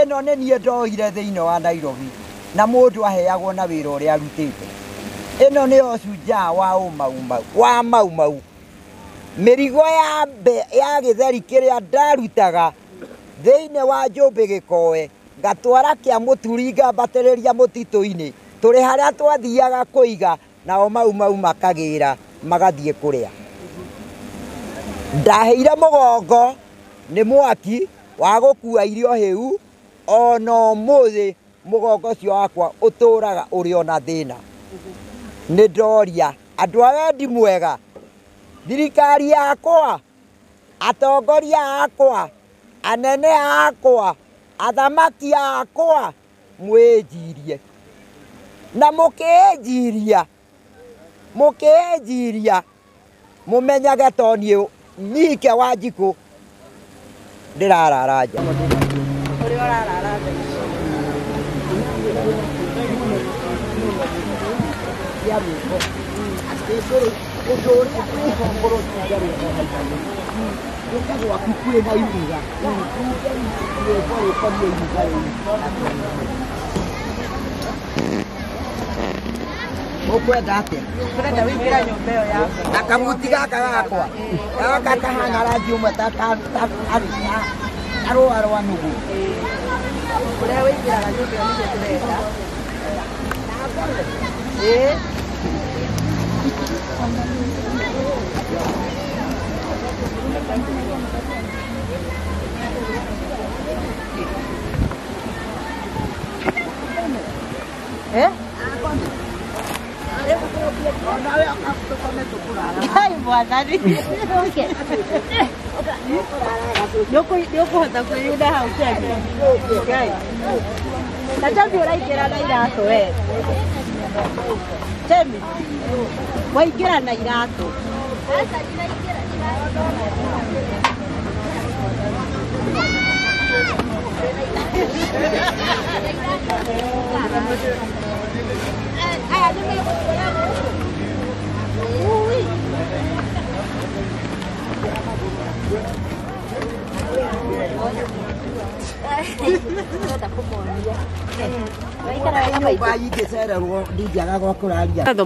ĩno nĩ niĩ ndoire thĩinĩ wa Nairobi na mũndũ aheagwo na wĩra ũrĩa arutĩte. Ĩno nĩyo cunjaa wa Maumau. Mĩrigo ya gĩtheri kĩrĩa ndarutaga thĩinĩ wa Njũmbĩ Gĩkowe ngatwara kĩa mũturi ngambatĩrĩria mũtitũ-inĩ tũrĩ harĩa twathiaga kũiga nao Maumau makagĩra magathiĩ kũrĩa. Ndaheire mũgongo nĩ mwaki wa gũkua irio hĩu ona ũmũthĩ mũgongo ũcio wakwa ũtũraga ũrĩ ona thĩna. Nĩ ndoria andũ a wendi mwega, thirikari yakwa, atongoria akwa, anene akwa, athamaki akwa, mwĩnjirie na mũkĩnjiria mũmenyage to niĩ Nike Wanjikũ ndĩrarara nja. Ũkwenda atĩa? Ũkwenda wĩingĩra nyũmba ĩyo yaku. Na kamuti gaka gakwa. Gaka kahana rangi ũmwe ta arũa rwa nũgũ. Kũrĩa wĩingĩraga nyũmba ĩyo nĩguo tũrenda. Ai, boa tarde. Eu conta com ele da house. Tá já viu aí que era na irato, é? Temi. Vai que era na irato.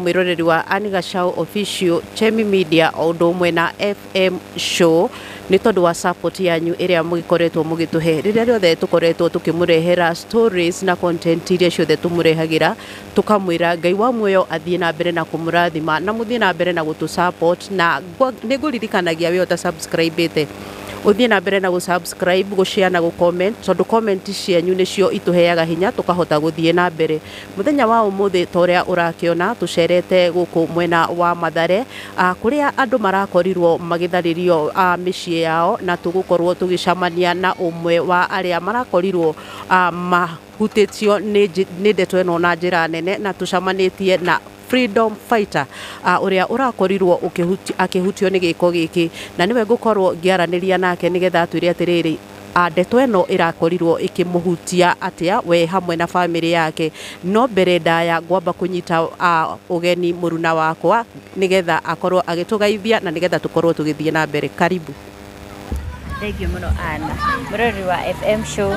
Mwiroreri wa Gachagua official Chemi Media ondo ũmwe na FM show nĩ tondũ wa support yanyu ĩrĩa mũgĩkoretwo mũgĩtũhe rĩrĩa rĩothe tũkoretwo tũkĩmũrehera stories na content iria ciothe tũmũrehagĩra tũkamwĩra Ngai wa muoyo athiĩ na mbere na kũmũrathima na mũthiĩ na mbere na gũtũ support na nĩngũririkanagia we ũtasubscribĩte uthiĩ na mbere na gũ-subscribe, gũ-share na gũ-comment tondũ comment cianyu nĩcio itũheaga hinya tũkahota gũthiĩ na mbere. Mũthenya wa ũmũthĩ ta ũrĩa ũrakĩona tũcerete gũkũ mwena wa Mathare kũrĩa andũ marakorirwo magĩtharĩrio mĩciĩ yao na tũgũkorwo tũgĩcamania na ũmwe wa arĩa marakorirwo mahutĩtio nĩ ndeto ĩno na njĩra nene na tũcamanĩtie na freedom fighter uria urakorirwo akihutio nĩ gĩko gĩkĩ na niwe ngũkorwo ngĩaranĩria nake nĩgetha atwĩre atĩrĩrĩ ndeto ĩno ĩrakorirwo ĩkĩmũhutia atĩa we hamwe na family yake no mbere ndaya ngwamba kũnyita ũgeni mũruna wakwa nĩgetha akorwo agĩtũgeithia na nĩgetha tũkorwo tũgĩthiĩ na mbere. Karibu. Thank you muno Anna. Mũrori wa FM show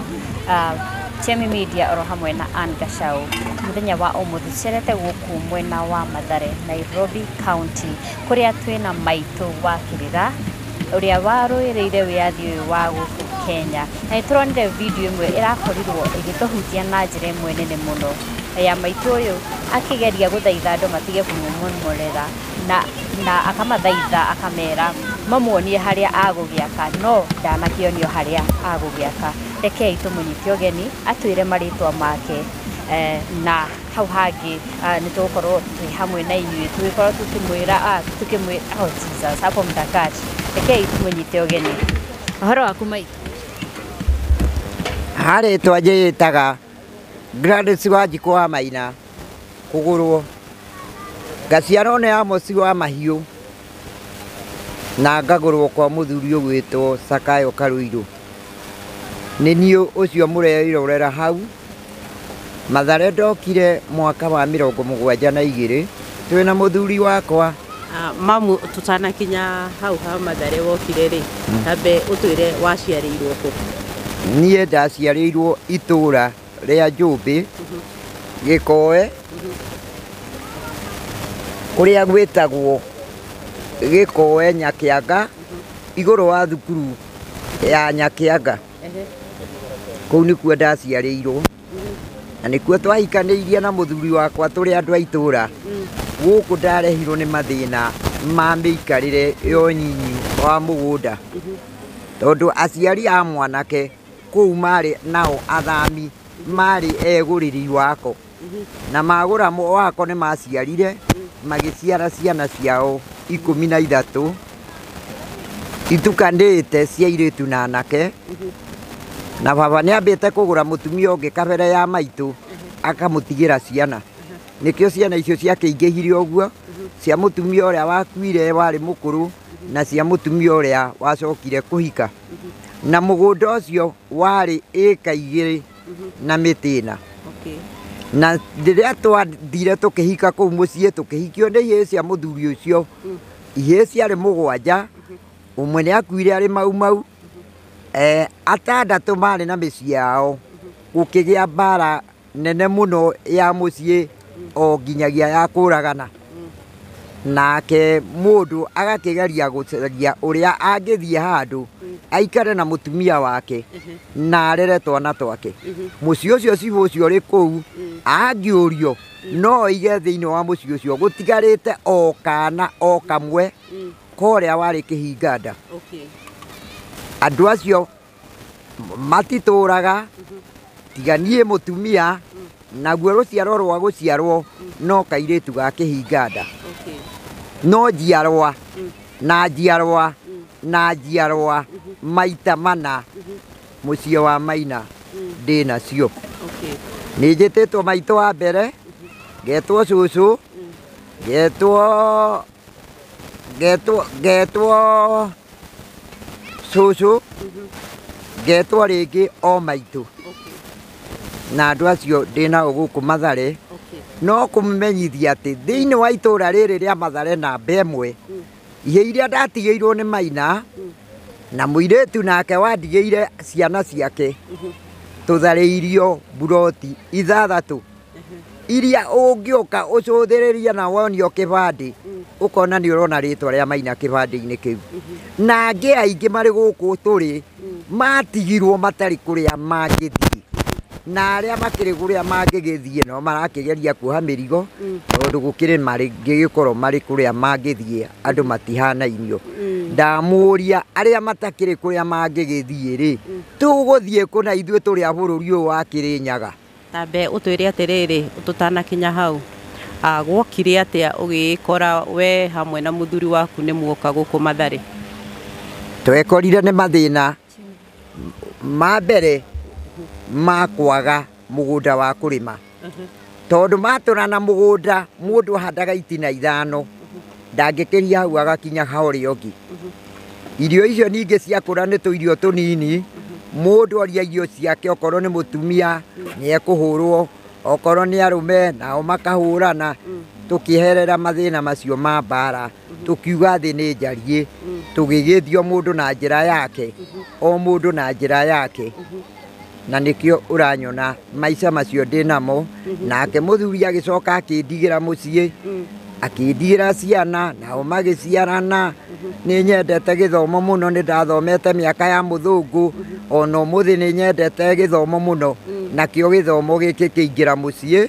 Chemi Media oro hamwe na Gachagua muthenya wa ũmũthĩ cerete gũkũ mwena wa Mathare Nairobi County kuria twina Maitu wa Kirira uria warũĩrĩire wĩyathi wa gũkũ Kenya na nĩtũronire video ĩmwe ĩrakorirwo ĩgĩtũhutia na njĩra ĩmwe nene mũno ya Maitu ũyũ akĩgeria gũthaitha andũ matige kũmũmomorera na akamathaitha akamera mamuonie harĩa agũgĩaka no ndanakĩonio harĩa agũgĩaka. Rekei tũmũnyite ũgeni atwĩre marĩtwa make na hau hangĩ nĩtũgũkorwo twĩ hamwe na inyuĩ tũgĩkorwo tũkĩmwĩra oh Jesus hapo mtakaji. Rekei tũmũnyite ũgeni. Ũhoro waku Maitu? Harĩtwa njĩtaga Gladys Wanjikũ wa Maina kũgũrwo ngaciarwo nĩ Amosi wa Mahiũ na ngagũrwo kwa mũthuri ũgwĩtwo Sakayo Karũirũ. Nĩ niĩ ũcio mũreirorera hau Mathare ndokire mwaka wa 72 twĩna mũthuri wakwa. Mamu tutanakinya hau ha Mathare wokire rĩ tambe ũtwĩre waciarĩirwo kũ? niĩ ndaciarĩirwo itũũra rĩa Njũmbĩ Gĩkoe kũrĩa gwĩtagwo Gĩkoe Nyakĩanga igũrũ wa thukuru ya Nyakĩanga kũu nĩkuo ndaciarĩirwo na nĩkuo twahikanĩirie na mũthuri wakwa tũrĩ andũ a itũũra gũkũ ndarehirwo nĩ mathĩna ma mĩikarĩre yo nyinyi wa mũgũnda tondũ aciari a mwanake kũu marĩ nao athami marĩ egũrĩri wako na magũra wako nĩ maciarire magĩciara ciana ciao 13 itukanĩte cia airĩtu na anake na baba nĩambĩte kũgũra mũtumia ũngĩ kabere ya Maitu akamũtigĩra ciana nĩkĩo ciana icio ciakĩingĩhire ũguo cia mũtumia ũrĩa wakuire warĩ mũkũrũ na cia mũtumia ũrĩa wacokire kũhika na mũgũnda ũcio warĩ ĩka 2 na mĩtĩ na rĩrĩa twathire tũkĩhika kũu mũciĩ tũkĩhikio nĩ ihĩĩ cia mũthuri ũcio ihĩĩ ciarĩ 7 ũmwe nĩakuire arĩ Maumau 6 marĩ na mĩciĩ yao gũkĩgĩa mbara nene mũno ya mũciĩ o nginyagia ya kũragana nake mũndũ agakĩgeria gũcaria ũrĩa angĩthiĩ handũ aikare na mũtumia wake na arere twana twake mũciĩ ũcio cibũ ũcio ũrĩ kũu angĩũrio no oige thĩinĩ wa mũciĩ ũcio gũtigarĩte o kana o kamwe korĩa warĩ kĩhinganda andũ acio matitũraga tiga niĩ mũtumia naguo rũciaro rwa gũciarwo no kairĩtu ga kĩhinganda no njiarwa na njiarwa na njiarwa maita mana mũciĩ wa Maina ndĩna cio nĩ njĩtĩtwo maitũ wa mbere ngetwo cũcũ ngetwo cũcũ ngetwo rĩngĩ o maitũ na andũ acio ndĩnao gũkũ Mathare no kũmenyithia atĩ thĩinĩ wa itũũra rĩrĩ rĩa Mathare namba 1 ihĩ iria ndatigĩirwo nĩ Maina na mũirĩtu nake wandigĩire ciana ciake tũtharĩirio buroti 6 iria ũngĩũka ũcũthĩrĩria na wonio kĩbandĩ ũkona nĩ ũrona rĩtwa rĩa Maina kĩbandĩ-inĩ kĩu na angĩ aingĩ marĩ gũkũ tũrĩ matigirwo matarĩ kũrĩa mangĩthiĩ na arĩa makĩrĩ kũrĩa mangĩgĩthiĩ no marakĩgeria kuoha mĩrigo tondũ gũkĩrĩ marĩgĩkorwo marĩ kũrĩa mangĩthiĩ andũ matihanainio ndamũria arĩa matakĩrĩ kũrĩa mangĩgĩthiĩ rĩ tũgũthiĩ kũ na ithuĩ tũrĩ a bũrũri ũyũ wa Kĩrĩnyaga tambe ũtwĩre atĩrĩrĩ tũtanakinya hau gwokire atĩa ũgĩkora we hamwe na mũthuri waku nĩ muoka gũkũ Mathare twekorire nĩ mathĩna ma mbere ma kwaga mũgũnda wa kũrĩma tondũ matũrana mũgũnda mũndũ ahandaga itina 5 ndangĩkĩria hau agakinya haũrĩa ũngĩ irio icio ningĩ ciakũra nĩ tũirio tũnini mũndũ oria irio ciake okorwo nĩ mũtumia nĩ ekũhũrwo okorwo nĩ arũme nao makahũrana tũkĩherera mathĩna macio ma mbara tũkiuga thĩ nĩ njariĩ tũgĩgĩthio mũndũ na njĩra yake o mũndũ na njĩra yake na nĩkĩo ũranyona maica macio ndĩnamo nake mũthuri agĩcoka akĩndigĩra mũciĩ akĩndigĩra ciana nao magĩciarana nĩ nyendete gĩthomo mũno nĩ ndathomete mĩaka ya mũthũngũ ona ũmũthĩ nĩ nyendete gĩthomo mũno nakĩo gĩthomo gĩkĩ kĩingĩra mũciĩ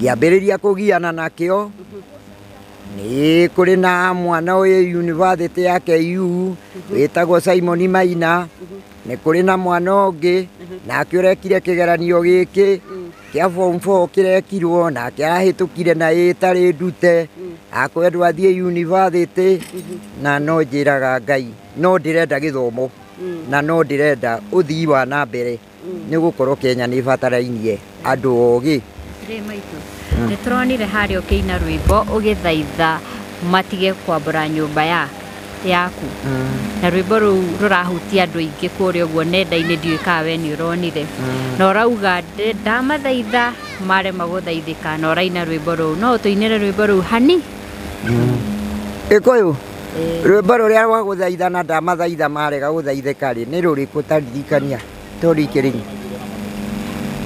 ngĩambĩrĩria kũgiana nakĩo nĩ kũrĩ na mwana ũyũ university ya KU wĩtagwo Simon Maina nĩ kũrĩ na mwana ũngĩ nake ũrekire kĩgeranio gĩkĩ kĩa form 4 kĩrekirwo nake arahĩtũkire na ĩtarĩ ndute akwendwo athiĩ university na no njĩraga Ngai no ndĩrenda gĩthomo na no ndĩrenda ũthii wa na mbere nĩ gũkorwo Kenya nĩ batarainie andũ ogĩ nĩ tũronire harĩa ũkĩina rwĩmbo ũgĩthaitha matige kwambũra nyũmba yaku na rwĩmbo rũu rũrahutia andũ aingĩ kũrĩa ũguo nenda-inĩ ndiũĩ kana we nĩ ũronire na ũrauga ndamathaitha marema gũthaithĩka na ũraina rwĩmbo rũu no ũtũinĩre rwĩmbo rũu hani Gĩkũyũ rwĩmbo rũrĩa rwa gũthaithana ndamathaitha marega gũthaithĩka rĩ nĩ rũrĩkũ taririkania Tori Kiri.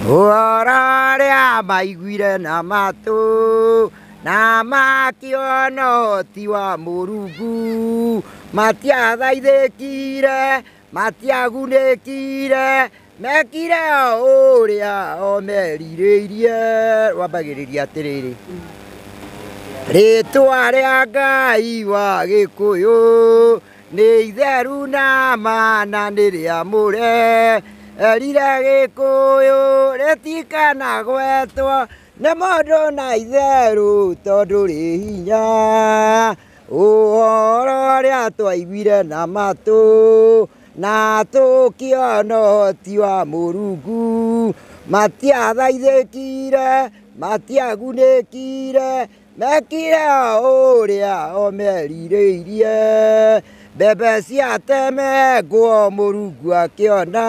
Oraria maiguire na matu na makiono tiwa murugu matiathaithĩkire matiagunĩkire mekire ũrĩa o merirĩirie wambagĩrĩria atĩrĩrĩ rĩtwa rĩa Ngai wa Gĩkũyũ nĩ itheru na mana nĩ rĩamũre erire Gĩkũyũ rĩtikanagwetwo nĩ mũndũ na itherũ tondũ rĩ hinya ũhoro ũrĩa twaiguire na matũ na tũkĩona ũhoti wa Mũrungu matiathaithĩkire matiagunĩkire mekire ũrĩa o merirĩirie mbembe ciateme nguo Mũrungu akĩona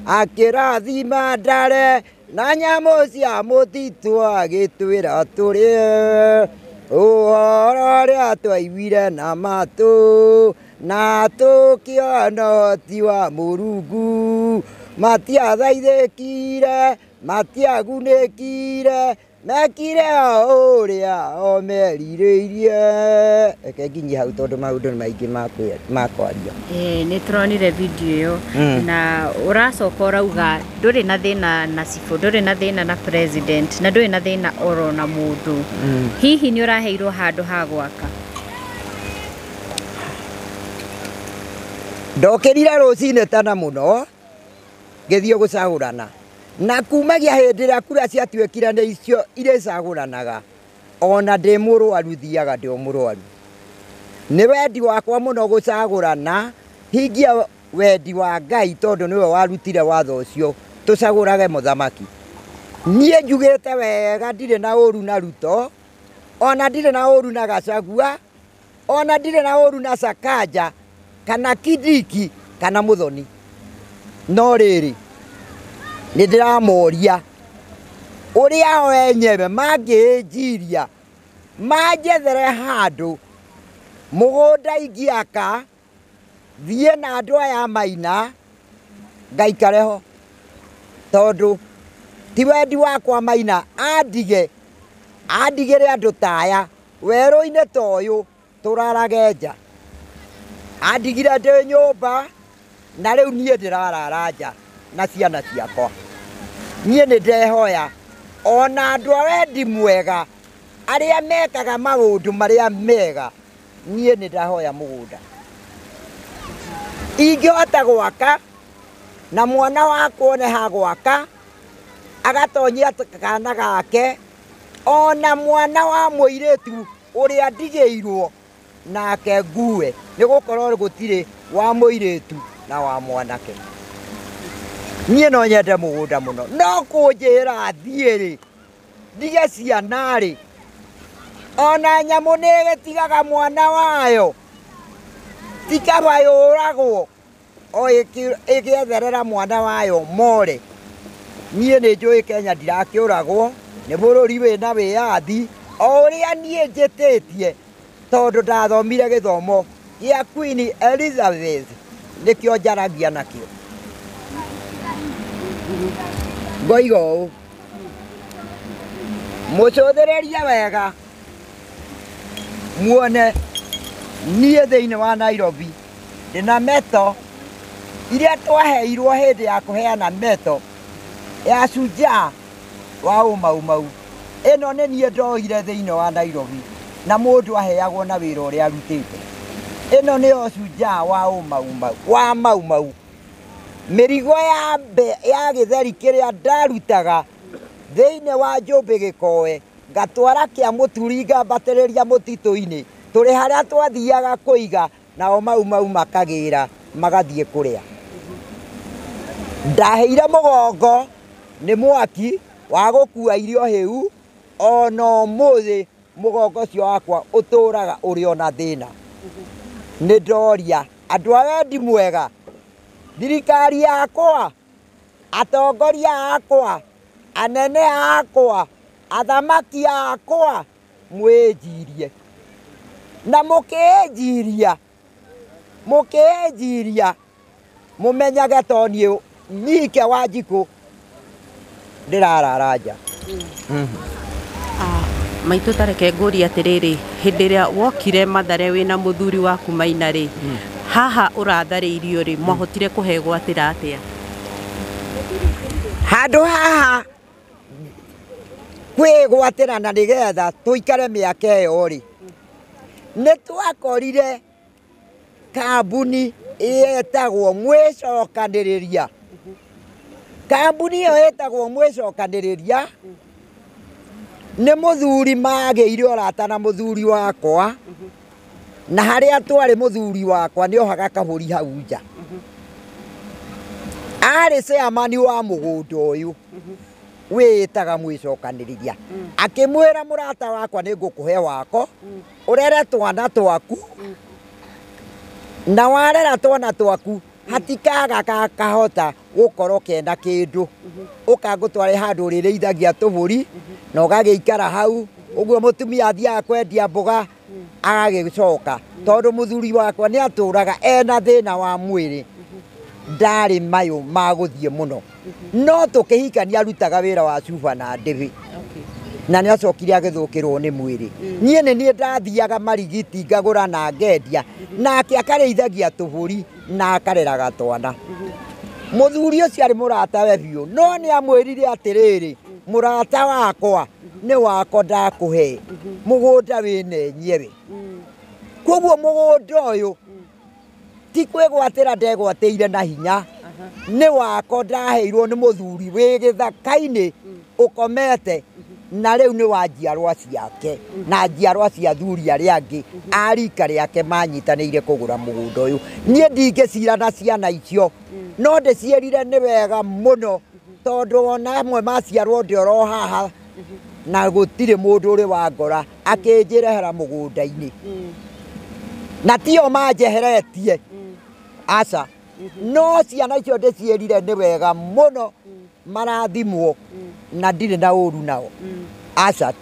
akĩrathima ndare na nyamũ cia mũtitũ agĩtwĩra tũrĩe ũhoro ũrĩa twaiguire na matũ na tũkĩona ũhoti wa Mũrungu matiathaithĩkire matiagunĩkire mekire ũrĩa o merirĩirie reke nginyie hau tondũ maũndũ nĩ maingĩ makwaria nĩ tũronire video ĩyo na ũracoka ũrauga ndũrĩ na thĩna na cibũ ndũrĩ na thĩna na president na ndũrĩ na thĩna oro na mũndũ hihi nĩ ũraheirwo handũ ha gwaka ndokĩrire rũcinĩ tana mũno ngĩthiĩ gũcagũrana na kumagia hĩndĩ ĩrĩa kura ciatuĩkire nĩ icio irĩcagũranaga ona ndĩ mũrwaru thiaga ndĩ mũrwaru nĩ wendi wakwa mũno gũcagũrana hingia wendi wa Ngai tondũ nĩwe warutire watho ũcio tũcagũrage mũthamaki niĩ njugĩte wega ndirĩ na ũru na Ruto ona ndirĩ na ũru na Gachagua ona ndirĩ na ũru na Sakaja kana Kidiki kana Muthoni no rĩrĩ nĩ ndĩramoria ũrĩa o enyewe mangĩnjiria manjethere handũ mũgũnda ingĩaka thiĩ na andũ aya Maina ngaikare ho tondũ ti wendi wakwa Maina andigĩre andũ taya werũ-inĩ ta ũyũ tũrarage nja andigire ndĩ nyũmba na rĩu niĩ ndĩrarara nja na ciana ciakwa niĩ nĩ ndehoya ona andũ a wendi mwega arĩa mekaga maũndũ marĩa mega niĩ nĩ ndahoya mũgũnda ingĩhota gwaka na mwana wakwa one ha gwaka agatonyia kana gake ona mwana wa mũirĩtu ũrĩa ndigĩirwo nake ngue nĩ gũkorwo gũtirĩ wa mũirĩtu na wa mwanake niĩ no nyende mũgũnda mũno no kũnjĩra thiĩ-rĩ ndige ciana-rĩ ona nyamũ nĩ ĩgĩtigaga mwana wayo ti kaba yũragwo o ĩgĩetherera mwana wayo more niĩ nĩ njũĩ Kenya ndirakĩũragwo nĩ bũrũri wĩna wĩyathi o ũrĩa niĩ njĩtĩtie tondũ ndathomire gĩthomo gĩa Queen Elizabeth nĩkĩo njaragia nakĩo ngoiga ũũ mũcũthĩrĩrie wega muone niĩ thĩinĩ wa Nairobi ndĩna meto iria twaheirwo hĩndĩ ya kũheana meto ya shujaa wa Maumau ĩno nĩ niĩ ndoire thĩinĩ wa Nairobi na mũndũ aheagwo na wĩra ũrĩa arutĩte ĩno nĩyo shujaa wa Maumau mĩrigo ya gĩtheri kĩrĩa ndarutaga thĩinĩ wa Njũmbĩ Gĩkowe ngatwara kĩa mũturi ngambatĩrĩria mũtitũ-inĩ tũrĩ harĩa twathiaga kũiga nao Maumau makagĩra magathiĩ kũrĩa ndaheire mũgongo nĩ mwaki wa gũkua irio hĩu ona ũmũthĩ mũgongo ũcio wakwa ũtũraga ũrĩ ona thĩna nĩ ndoria andũ a wendi mwega thirikari yakwa atongoria akwa anene akwa athamaki akwa mwĩnjirie na mũkĩnjiria mũmenyage to niĩ Nike Wanjiku ndirararaja. Maitu tareke ngũria atiriri hindi ria wokire Mathare wina muthuri waku Maina ri haha uratharĩirio ri mwahotire kuhegwatĩra atia? Handu haha kwĩgwatĩra na nigetha tuikare mĩaka ĩyo ri nĩ twakorire kambuni yetagwo Mwĩcokanĩrĩria. Kambuni ĩyo yetagwo Mwĩcokanĩrĩria nĩ mũthuri magĩire ũrata na mũthuri wakwa na harĩa twarĩ mũthuri wakwa nĩ ohaga kabũri hau nja. Arĩ chairman wa mũgũnda ũyũ wĩtaga Mwĩcokanĩrĩria. Akĩmwĩra mũrata wakwa nĩ ngũkũhe wako ũrere twana twaku na warera twana twaku hatikaga kakahota gũkorwo kena kĩndũ ũkangũtware handũ rĩrĩithagia tũbũri na ũgagĩikara hau ũguo mũtumia athiaga kwendia mboga agagĩcoka tondũ mũthuri wakwa nĩ atũraga ena thĩna wa mwĩrĩ ndarĩ mayũ ma gũthiĩ mũno no tũkĩhikania arutaga wĩra wa cuba na ndĩbĩ na nĩ acokire agĩthũkĩrwo nĩ mwĩrĩ. Niĩ nĩ niĩ ndathiaga marigiti ngagũra na ngendia nake akarĩithagia tũbũri na akareraga twana. Mũthuri ũcio arĩ mũratawe biũ no nĩ amwĩrire atĩrĩrĩ mũrata wakwa nĩ wako ndakũhe mũgũnda wĩna enyewe. Koguo mũgũnda ũyũ ti kwĩgwatĩra ndegwatĩire na hinya nĩ wako ndaheirwo nĩ mũthuri wĩ gĩthaka-inĩ ũkomete na rĩu nĩ wa njiarwa ciake na njiarwa cia athuri arĩa angĩ a rika rĩake manyitanĩire kũgũra mũgũnda ũyũ. Niĩ ndingĩcira na ciana icio no ndĩciĩrire nĩ wega mũno tondũ ona amwe maciarwo ndĩoro haha na gũtirĩ mũndũ ũrĩ wa ngora akĩnjĩrehera mũgũnda-inĩ na tio manjeheretie aca no ciana icio ndĩciĩrire nĩ wega mũno marathimwo na ndirĩ na ũru nao aca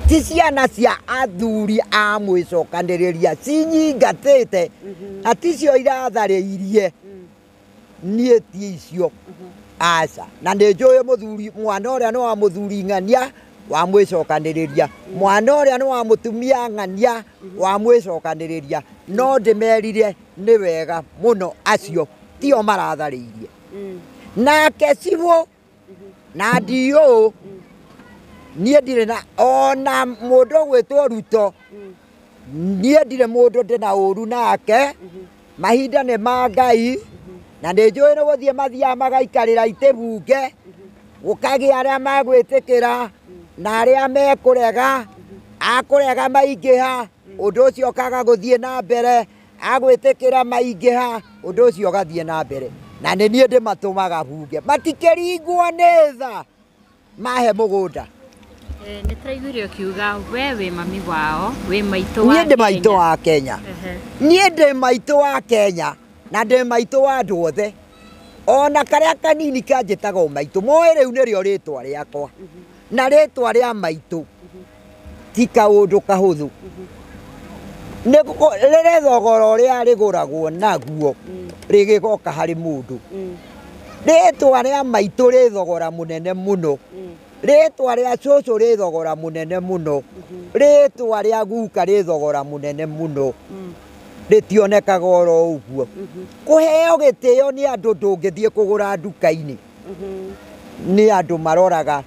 ti ciana cia athuri a Mwĩcokanĩrĩria cinyingatĩte na ticio iratharĩirie niĩ ti icio aca na nĩ njũĩ mũthuri mwana ũrĩa nĩ wa mũthuri ng'ania wa Mwĩcokanĩrĩria mwana ũrĩa nĩ wa mũtumia ng'ania wa Mwĩcokanĩrĩria no ndĩmerire nĩ wega mũno acio tio maratharĩirie nake cibũ na ndiũ niĩ ndirĩ na ona mũndũ gwĩtwo Ruto niĩ ndirĩ mũndũ ndĩna ũru nake mahinda nĩ ma Ngai na nĩ njũĩ nĩ gũthiĩ mathiaga magaikarĩra itĩ bunge gũkagĩa arĩa magwĩtĩkĩra na arĩa mekũrega akũrega maingĩha ũndũ ũcio ũkaga gũthiĩ na mbere agwĩtĩkĩra maingĩha ũndũ ũcio ũgathiĩ na mbere na nĩ niĩ ndĩmatũmaga bunge matikĩringwo nĩ tha mahe mũgũnda. Nĩ tũraiguire ũkiuga we wĩ mami wao wĩ maitũ wa Kenya. Niĩ ndĩ maitũ wa Kenya. Niĩ ndĩ maitũ wa Kenya na ndĩ maitũ wa andũ othe ona karĩa kanini kanjĩtaga maitũ moĩ rĩu nĩrĩo rĩtwa rĩakwa na rĩtwa rĩa maitũ ti kaũndũ kahũthũ rĩrĩ thogora ũrĩa rĩgũragwo naguo rĩgĩgoka harĩ mũndũ. Rĩtwa rĩa maitũ rĩ thogora mũnene mũno rĩtwa rĩa cũcũ rĩ thogora mũnene mũno rĩtwa rĩa guka rĩ thogora mũnene mũno rĩtionekaga oro ũguo. Kũheo gĩtĩo nĩ andũ ndũngĩthiĩ kũgũra nduka-inĩ nĩ andũ maroraga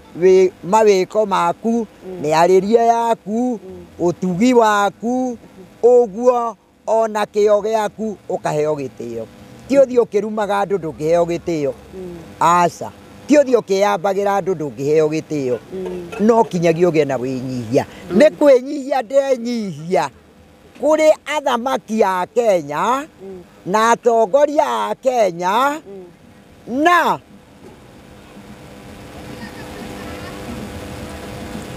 mawĩko maku mĩarĩrie yaku ũtugi waku ũguo ona kĩo gĩaku ũkaheo gĩtĩo. Ti ũthiĩ ũkĩrumaga andũ ndũngĩheo gĩtĩo aca ti ũthiĩ ũkĩyambagĩra andũ ndũngĩheo gĩtĩo no kinyagia ũgĩe na wĩnyihia. Nĩ kwĩnyihia ndenyihia kũrĩ athamaki a Kenya na atongoria a Kenya na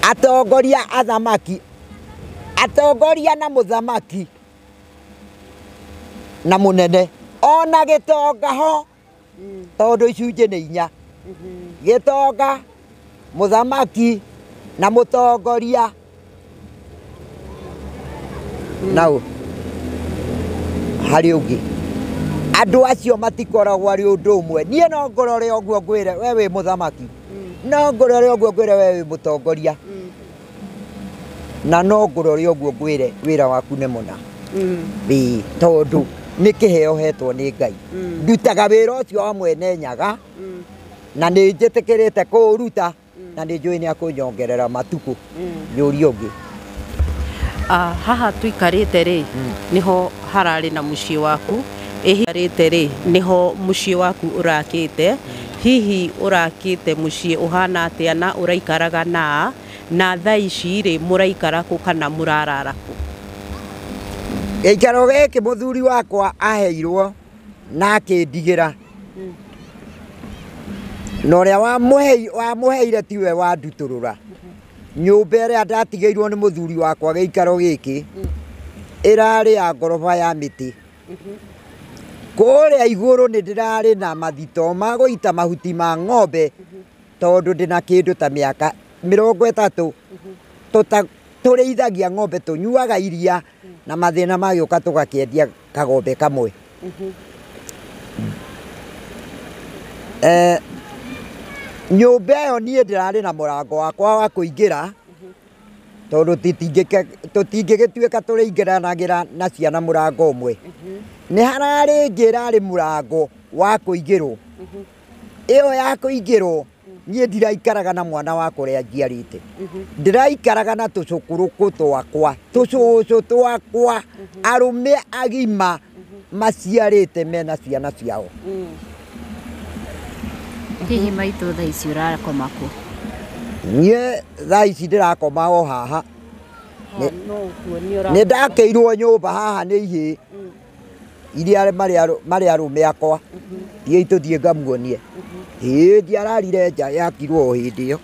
atongoria athamaki atongoria na mũthamaki na mũnene ona gĩtonga ho tondũ icunjĩ nĩ inya gĩtonga mũthamaki na mũtongoria naũ harĩ ũngĩ Andu acio matikoragwo ari undu umwe nie no ngorore oguo ngwire we wi muthamaki no ngorore oguo ngwire we wi mutongoria na no ngorore oguo ngwire wira waku ne muna bi tondu ni kiheo hetwo ni Ngai ndutaga wira ucio wa mwene nyaga na ni njitikirite kuruta na ni njui ni akunyongerera matuku yuri ungi haha tuikarite ri niho harari na mucii waku ihikarite ri niho mucii waku urakite hihi urakite mucii uhana atia na uraikaraga na thaa ici ri muraikara ku kana murarara ku Geikaro giki muthuri wakwa aheirwo na akindigira no ria wa muheire tiwe wa nduturura nyumba ĩrĩa ndatigeirwo nĩ muthuri wakwa geikaro giki irari ya ngoroba ya miti kũrĩa igũrũ nĩ ndĩrarĩ na mathito ma gũita mahuti ma ng'ombe tondũ ndĩna kĩndũ ta mĩaka 30 tũrĩithagia ng'ombe tũnyuaga iria na mathĩna magĩũka tũgakĩendia kagombe kamwe nyũmba ĩyo niĩ ndĩrarĩ na mũrango wakwa wa kũingĩra tondũ tũtingĩgĩtuĩka tũrĩingĩranagĩra na ciana mũrango ũmwe nĩ hararĩ ngĩrarĩ mũrango wa kũingĩrwo ĩyo ya kũingĩrwo niĩ ndiraikaraga na mwana wakwa ũrĩa njiarĩte ndĩraikaraga na tũcũkũrũkũ twakwa tũcũcũ twakwa arũme agima maciarĩte mena ciana ciao hihi Maitu thaa ici ũrakoma kũ niĩ thaa ici ndĩrakoma o haha nĩ ndakĩirwo nyũmba haha nĩ ihĩ iria marĩ arũme akwa thiĩ tũthiĩ ngamuonie hĩndĩ ararire nja yakirwo o hĩndĩ ĩyo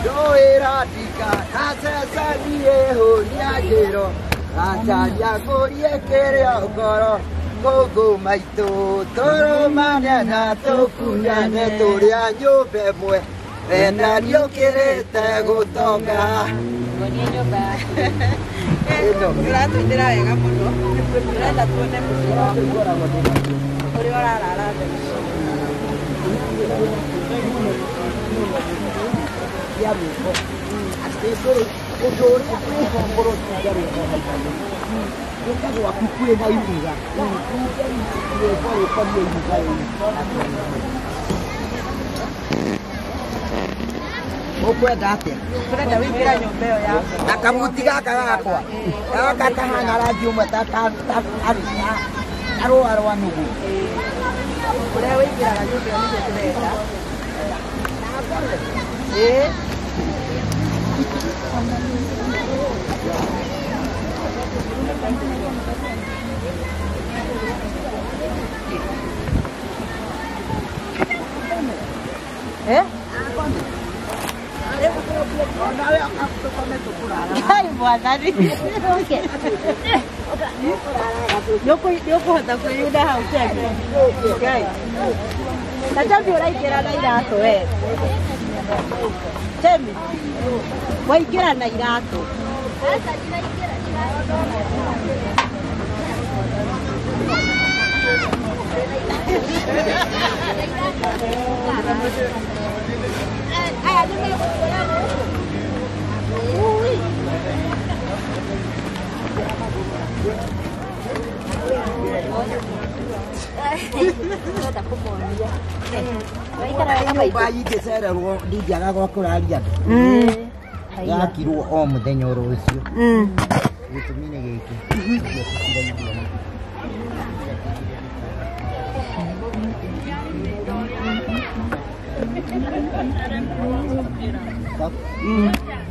ndũĩra ndika nacecanie hũria njĩro gacaria ngũrie kĩrĩa ngoro Gogo Maitu tũrũmane na tũkunyane tũrĩa nyũmba ĩmwe wenda nĩũkĩrĩte gũtonga Ũratũindĩra wega mũno tũrenda tuone mũciĩ waku ũrĩa ũrarara Ukwenda atia? Tũrenda wĩingĩra nyũmba ĩyo yaku Na kamuti gaka gakwa gaka kahana rangi ũmwe ta arũa rwa nũgũ ũrĩa wĩingĩraga nyũmba ĩyo nĩguo tũrenda Ai mwathani nĩũkũhota kwĩyunda hau tene Ngai na Temi ũraingĩra na iratũ we Temi waingĩra na iratũ ingĩcererwo ndingĩaga gwa kũraria andũ yakirwo o mũthenya oro ũcio gĩtũmi nĩ gĩkĩ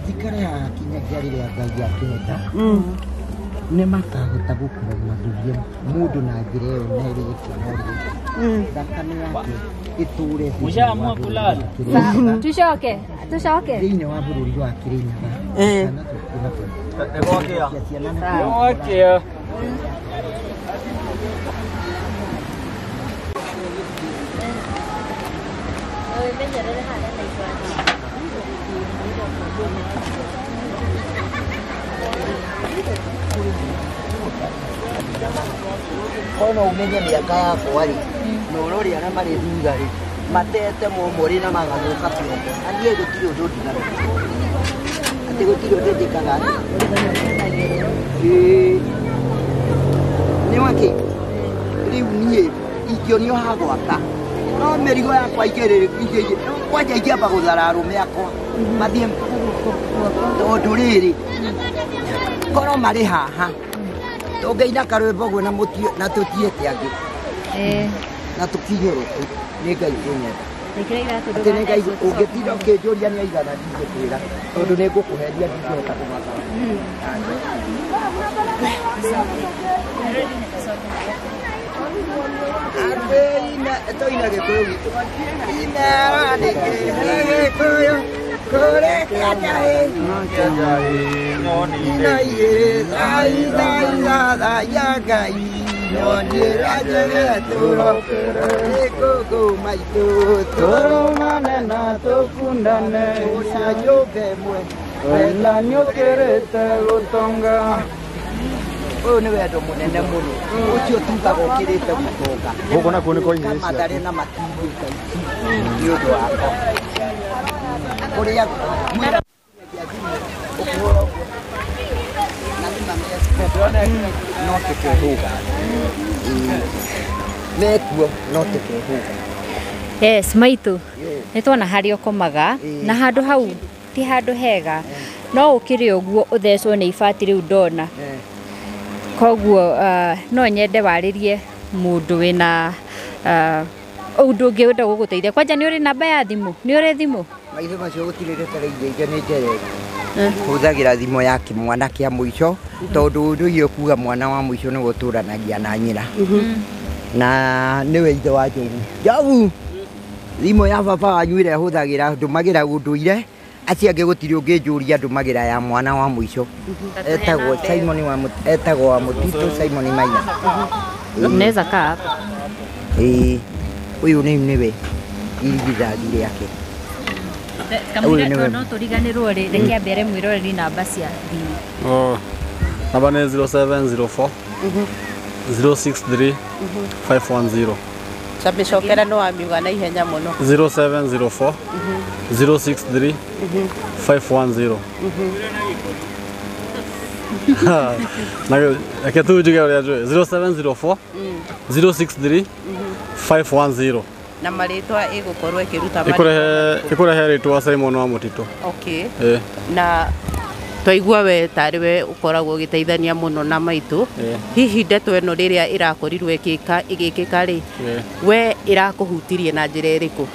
thikare haha kinyagia rĩrĩa Ngai akĩhota nĩ makahota gũkũrania ndũrie mũndũ na njĩra ĩyo nerĩ gĩkĩnorio thakame yake ĩtũre tucoke thĩinĩ wa bũrũri wa Kĩrĩnyaga kono umenye miaka yakwa rĩ na ũrori arĩa marĩ thutha rĩ matete momori na magathũka kĩongo andie gũtirĩ ũndũ ndigarũka atĩ gũtirĩ ũndũ njĩkaga nĩwakĩ rĩu niĩ ingĩonio ha gwaka no mĩrigo yakwa ingĩrĩrĩ kwanja ingĩamba gũthara arũme akwa mathiĩ tondũ rĩrĩ korwo marĩ haha tũngĩina karwĩmbo guo na tũtiĩte angĩ na tũkinyũrũku nĩ Ngai kũnyenda atĩ nĩ Ngai ũngĩtinda ũkĩnjũria nĩ aigana ndingĩkwĩra tondũ nĩ ngũkũheria ndingĩhota kũmatara toina gĩkũyũ gitũ gĩkũyũ kũrĩkia njahĩ na igĩrĩ thaithaithathaya Ngai nyonĩra njege tũrokĩkũkũ maitũ tũrũmane na tũkundane ũrĩa nyũmba ĩmwe wenda nĩũkĩrĩte gũtonga ũyũ nĩ wendo mũnene mũno ũcio Thutha ũkĩrĩte gũtonga gũkũ nakuo nĩ koine icio Mathare na matindiĩka ici nĩ ũndũ wako kũrĩa no tũkehũga mekuo no tũkehũga. Yes, Maitu nĩ tuona harĩa Akomaga na handũ hau ti handũ hega no ũkĩrĩ ũguo ũthecwo nĩ ibati rĩu ndona koguo no nyende warĩrie mũndũ wĩna ũndũ ũngĩenda gũgũteithia kwanja nĩ ũrĩ namba ya thimũ nĩ ũrĩ thimũ maitho macio gũtirĩ retereire nĩ njerere hũthagĩra thimũ ya kĩmwana kĩa mũico tondũ ũndũ kuga mwana wa mũico nĩ gũtũranagia na nyina na nĩwe ithe wa Njogu thimũ ya baba wanyu ĩrĩa hũthagĩra ndũmagĩra ũndũire acio angĩ gũtirĩ ũngĩnjũria ndũmagĩra ya mwana wa mũico etagwo Simon etagwo wa Mũtitũ Simon Maina unaweza kaa hapa ũyũ nĩwe irigithathi rĩake kamũira no tũriganĩrwo rĩ reke mbere mwĩroreri namba cia thimũ namba nĩ 0704 063 510 Chamĩcokera no wamiuga na ihenya mũno 0704 063 510 Reke tũnjuge ũrĩa njũĩ 0704 063 510 na marĩtwa ĩgũkorwo ĩkĩruta ĩkũrehe rĩtwa Simon wa Mũtitũ. Okay. Na twaigua we tarĩ we ũkoragwo ũgĩteithania mũno na Maitu hihi ndeto ĩno rĩrĩa ĩrakorirwo ĩgĩkĩka rĩ we ĩrakũhutirie na njĩra ĩrĩkũ?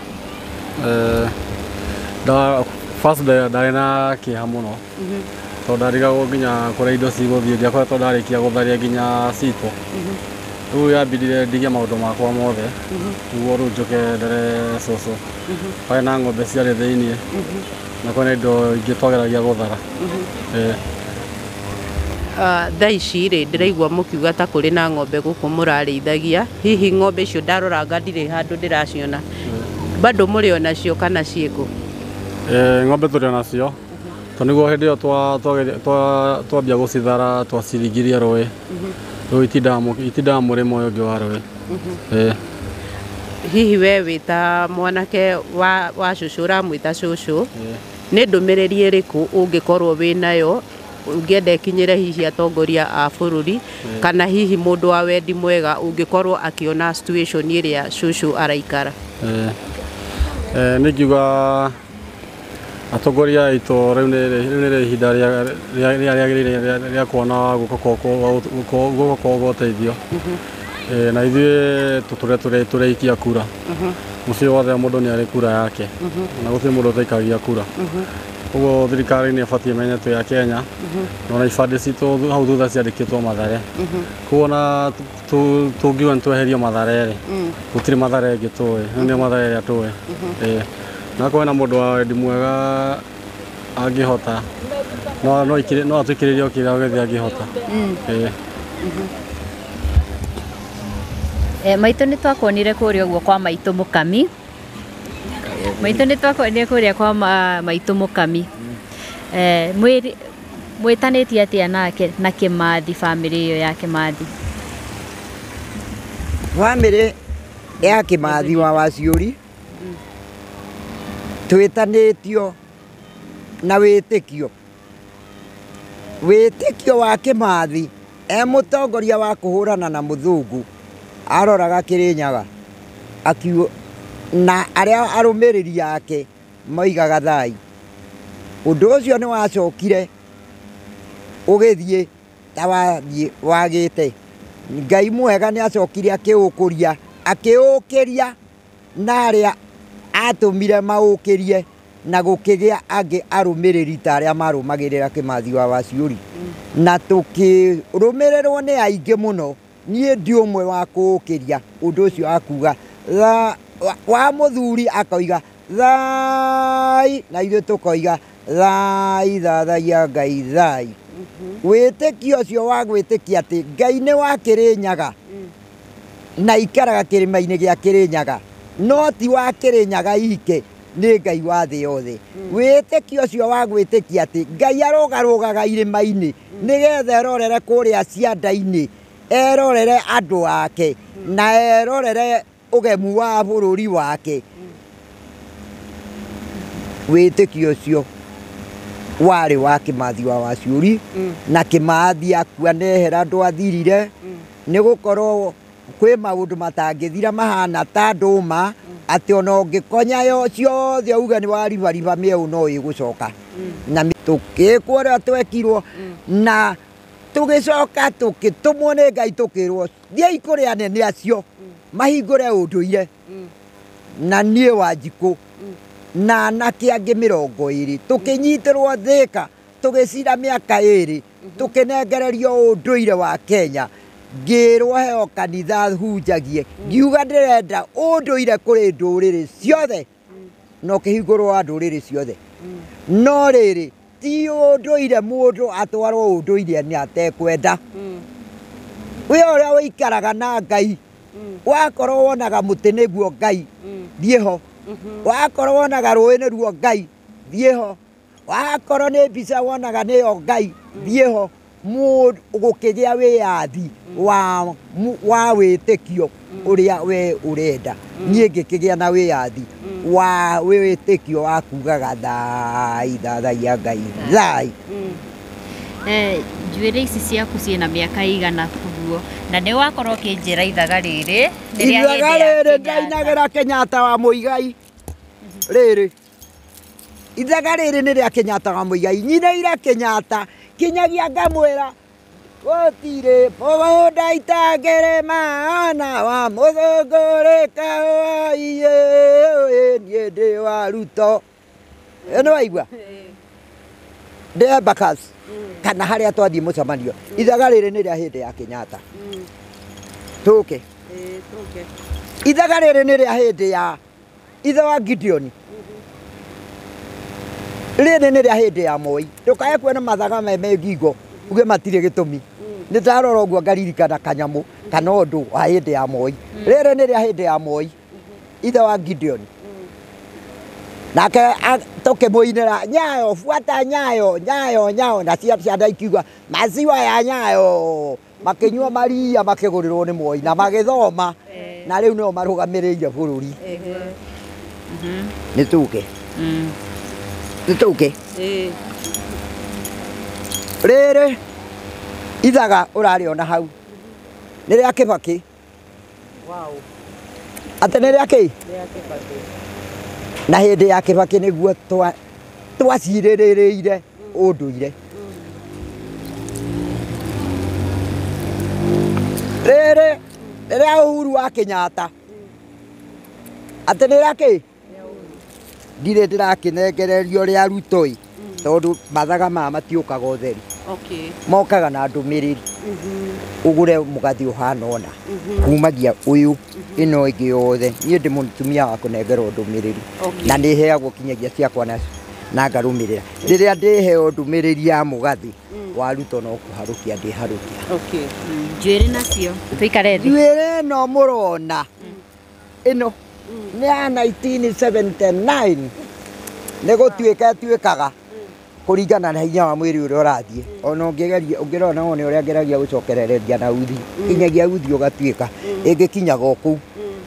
First ndarĩ na kĩeha mũno tondũ ndarigagwo nginya kũrĩa indo cigũthiĩ ndiakoretwo ndarĩkia gũtharia nginya citũ rĩu yambindire ndige maũndũ makwa mothe nĩguo rĩu njoke ndere cũcũ harĩ na ng'ombe ciarĩ thĩiniĩ na kwĩna indo ingĩ twageragia gũthara. Thaa ici rĩ ndĩraigua mũkiuga ta kũrĩ na ng'ombe gũkũ mũrarĩithagia hihi ng'ombe icio ndaroranga ndirĩ handũ ndĩraciona bado mũrĩ onacio kana ciĩkũ? Ng'ombe tũrĩ onacio tondũ nĩguo hĩndĩ ĩyo twambia gũcithara twaciringirie rũĩ rĩu itindaga mũrĩmo ũyũ ũngĩ wa rũĩ. Hihi we wĩta mwanake wa cũcũ ũramwĩta cũcũ nĩ ndũmĩrĩri ĩrĩkũ ũngĩkorwo wĩnayo ũngĩenda ĩkinyĩre hihi atongoria a bũrũri kana hihi mũndũ wa wendi mwega ũngĩkorwo akĩona situation ĩrĩa cũcũ araikara? Nĩ ngiuga atongoria aitũ rĩu nĩ ihinda rĩrĩa rĩagĩrĩire rĩa kuona gũkorwo gũteithio na ithuĩ tũreikia kura mũciĩ wothe mũndũ nĩ arĩ kura yake na gũtirĩ mũndũ ũtaikagia kura ũguo thirikari nĩ ĩbatiĩ ĩmenye twĩ a Kenya na ibandĩ citũ hau thutha ciandĩkĩtwo Mathare koguo na tũngiuga nĩ tweherio Mathare rĩ gũtirĩ Mathare ĩngĩ tũĩ ĩno nĩyo Mathare ĩrĩa tũĩ na kwĩna mũndũ wa wendi mwega angĩhota no atwĩkĩrĩrie kĩrĩa gĩothe angĩhota. Maitu nĩ twakuonire kũrĩa ũguo kwa Maitu mũkami Maitu nĩ twakuonire kũrĩa kwa Maitu mũkami Mwĩtanĩtie atĩa nake na Kĩmathi family iyo ya Kĩmathi? Family ya Kĩmathi wa Waciuri twĩtanĩtio na wĩtĩkio wa Kĩmathi mũtongoria wa kũhũrana na mũthũngũ aroraga Kĩrĩnyaga akiuga na arĩa arũmĩrĩri yake moigaga thai. Ũndũ ũcio nĩ wacokire ũgĩthiĩ ta wathiĩ wagĩte. Ngai mwega nĩ acokire akĩũkĩria na arĩa atũmire maũkĩrie na gũkĩgĩa angĩ arũmĩrĩri ta arĩa marũmagĩrĩra Kĩmathi wa Waciuri. Na tũkĩrũmĩrĩrwo nĩ aingĩ mũno, niĩ ndi ũmwe wa kũũkĩria ũndũ ũcio akuga wa mũthuri akoiga thai na ithuĩ tũkoiga thai thathaia Ngai thai. Wĩtĩkio ũcio wa gwĩtĩkia atĩ Ngai nĩ wa Kĩrĩnyaga na ikaraga kĩrĩma-inĩ gĩa Kĩrĩnyaga, no ti wa Kĩrĩnyaga ike, nĩ Ngai wa thĩ yothe. Wĩtĩkio ũcio wa gwĩtĩkia atĩ Ngai arũgarũgaga irĩma-inĩ nĩgetha erorere kũrĩa cianda-inĩ, erorere andũ ake na erorere ũgemu wa bũrũri wake. Wĩtĩkio ũcio warĩ wa Kĩmathi wa Waciuri na Kĩmathi akua nehera ndwathirire nĩ gũkorwo kwĩ maũndũ matangĩthira mahana ta ndũma atĩ ona ũngĩkonya ciothe uga nĩ waribariba mĩeũ no ĩgũcoka. Na tũgĩkwo ũrĩa twekirwo na tũgĩcoka tũgĩtũmwo nĩ Ngai tũkĩrwo thiĩi kũrĩ anene acio mahingũre ũndũire. Na niĩ Wanjikũ na anake angĩ 20 tũkĩnyitĩrwo Thĩka tũgĩcira mĩaka 2 tũkĩnengererio ũndũire wa Kenya. Ngĩrwo heo kanitha hunjagie ngiuga ndĩrenda ũndũire kũrĩ ndũrĩrĩ ciothe no kĩhingũrwo wa ndũrĩrĩ ciothe. No rĩrĩ ti ũndũire mũndũ atwarwo ũndũire nĩ atekwenda. We ũrĩa ũikaraga na Ngai wakorwo wonaga mũtĩ nĩguo Ngai thiĩ ho, wakorwo wonaga rũĩ nĩruo Ngai thiĩ ho, wakorwo nĩ mbica wonaga nĩyo Ngai thiĩ ho. Gũkĩgĩa wĩyathi wa wĩtĩkio ũrĩa we ũrenda. Niĩ ngĩkĩgĩa na wĩyathi wa wĩtĩkio wa kugaga thai thathaia Ngai thai. Njuĩrĩ ici ciaku ciĩna mĩaka igana kuguo na nĩ wakorwo ũkĩnjĩra ithaga rĩrĩ ndainagĩra Kenyatta wa Mũigai rĩrĩ. Ithaga rĩrĩ nĩ rĩa Kenyatta wa Mũigai nyinĩire Kenyatta kinyagia ngamwĩra gũtirĩ mũgũnda itangĩrĩ mana wa mũthũngũrĩ kahũa niĩ ndĩ wa Ruto. Nĩ waigua ndĩ Embakasi kana harĩa twathiĩ mũcemanio. Ithaga rĩrĩ nĩ rĩa hĩndĩ ya Kenyatta. Tũke ithaga rĩrĩ nĩ rĩa hĩndĩ ya ithe wa Gideon. Rĩrĩ nĩ rĩa hĩndĩ ya Moi. Ndũkae kuona mathaga me ngingo uge matirĩ gĩtũmi. Nĩ ndarora ũguo ngaririkana kanyamũ kana ũndũ wa hĩndĩ ya Moi. Rĩrĩ nĩ rĩa hĩndĩ ya Moi ithe wa Gideon. Nake tũkĩmũinĩra Nyayo buata Nyayo Nyayo Nyayo na ciana ikiuga maziwa ya Nyayo. Makĩnyua maria makĩgũrĩrwo nĩ Moi na magĩthoma na rĩu nĩo marũgamĩrĩire bũrũri. Nĩ tũke rĩrĩ ithaga ũrarĩona hau nĩ rĩa Kĩbakĩ. Atĩ nĩ rĩa kĩ? Na hĩndĩ ya Kĩbakĩ nĩguo twacirĩrĩire ũndũire. Rĩrĩ rĩa Uhuru wa Kenyatta. Atĩ nĩ rĩa kĩ? Ndirĩ ndĩrakĩnengererio rĩa Ruto tondũ mathaga maya matiũkaga ũtheri. Mokaga na ndũmĩrĩri ũgũre mũgathi ũhana ũna kumagia ũyũ ĩno ĩngĩ yothe. Niĩ ndĩ mũtumia wa kũnengerwo ndũmĩrĩri na nĩ heagwo kinyagia ciakwa na ngarũmĩrĩra. Rĩrĩa ndĩheo ndũmĩrĩri ya mũgathi wa Ruto no kũharũkia ndĩharũkia. Njuĩrĩ nacio tũikare thĩ. Njuĩrĩ ĩno mũrona ĩno nĩ ya 1979 nĩ gũtuĩka ĩtuĩkaga kuringana na hinya wa mwiri uria urathie ona ungirona one uria ngeragia gucokerereria na uthi kinyagia uthi ugatuika ingikinyaga oku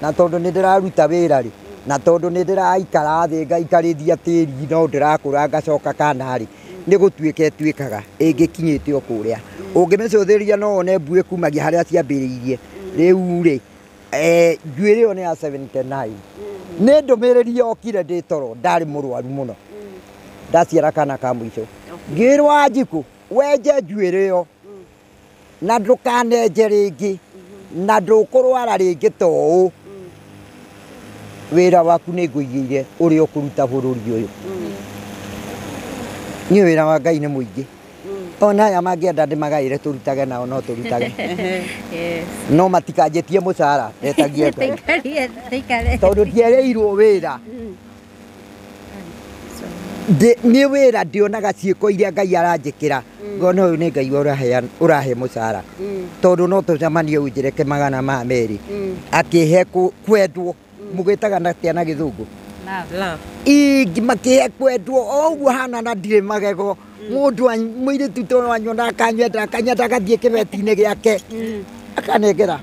na tondu ni ndiraruta wira ri na tondu ni ndiraikara thi ngaikarithia tiri no ndirakura ngacoka kana ri ni gutuike tuikaga ingikinyite okuria ungimicuthiria no one mbue kumagia haria ciambiriirie riu ri njuiri yo ni ya 79 ni ndumiriri okire ndi toro ndari murwaru muno ndaciara kana ka mwico ngirwa njiku wenje njuiri yo na ndukanenje ringi na ndukurwara ringi tou wira waku ni nguigire uri ukuruta bururi uyu ni wira wa Ngai ni muingi ona aya mangienda ndimagaire turutage nao no turutage no matikajetie mucara etagie tondu ndiereirwo wira ni wira ndionaga ciiko iria Ngai aranjikira ngona uyu ni Ngai urahe mucara tondu no tucemanie unjireke magana ma meri akihe kwendwo mugitaga na tia na githungu love makihe kwendwo oguo hana na ndire magego mundu mwire tuto wanyona akanyenda gathie kibeti-ini giake akanengera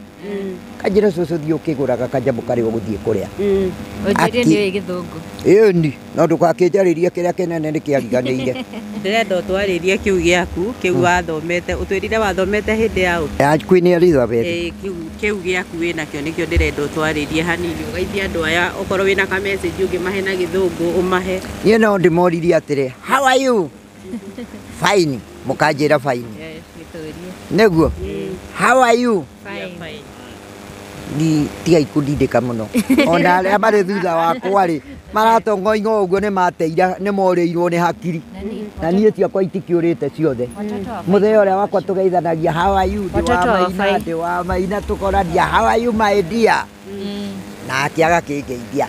kanjira cucu thio kiguraga kanjamu kari guthie kuria ujiri ni githungu ni no ndugakinjaririe kiria kinene ni kiariganiire ndirenda utwaririe kiu giaku kiu wathomete utwirire wathomete hindi yao Queen Elizabeth kiu giaku wina kio nikio ndirenda utwaririe hanini ugaithia andu aya okorwo wina ka message ungimahe na githungu umahe you know ndimoririe atire how are you fine mukanjira fine neguo how are you fine ni tiga ikundindika muno ona aria mari thutha wakwa ri maratongoingo uguo ni mateira ni moriirwo ni hakiri na nie ciakwa itikiurite ciothe muthee uria wakwa tugeithanagia how are you wa maina tukorania how are you my dear na akiaga kingeithia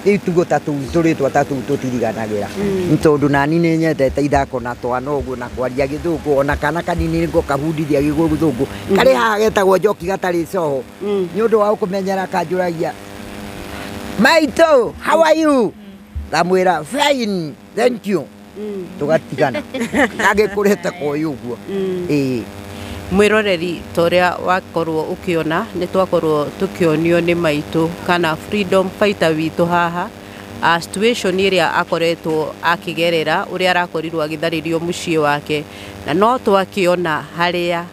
riu tugo tatu turitwa tatu tutiriganagira tondu nani ni nyendete ithako na twana uguo na kwaria githungu ona kana kanini ngo kahundithia githungu kari haha getagwo njoki gatari coho ni undu wa kumenyera kanjuragia Maitu, how are you? Ndamwira fine, thank you. Tugatigana agikurete koyu uguo mwiroreri toria wakorwo ukiona ni twakorwo tukionio ni Maitu kana freedom fighter witu haha a situation iria akoretwo akigerera uria arakorirwo agitharirio mucii wake na no twakiona haria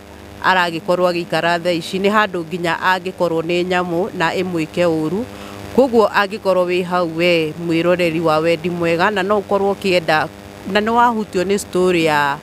aragikorwo agikara tha ici ni handu nginya angikorwo ni nyamu na imwike uru koguo angikorwo wi hau we mwiroreri wa wendi mwega na no ukorwo kienda na no wahutio ni story ya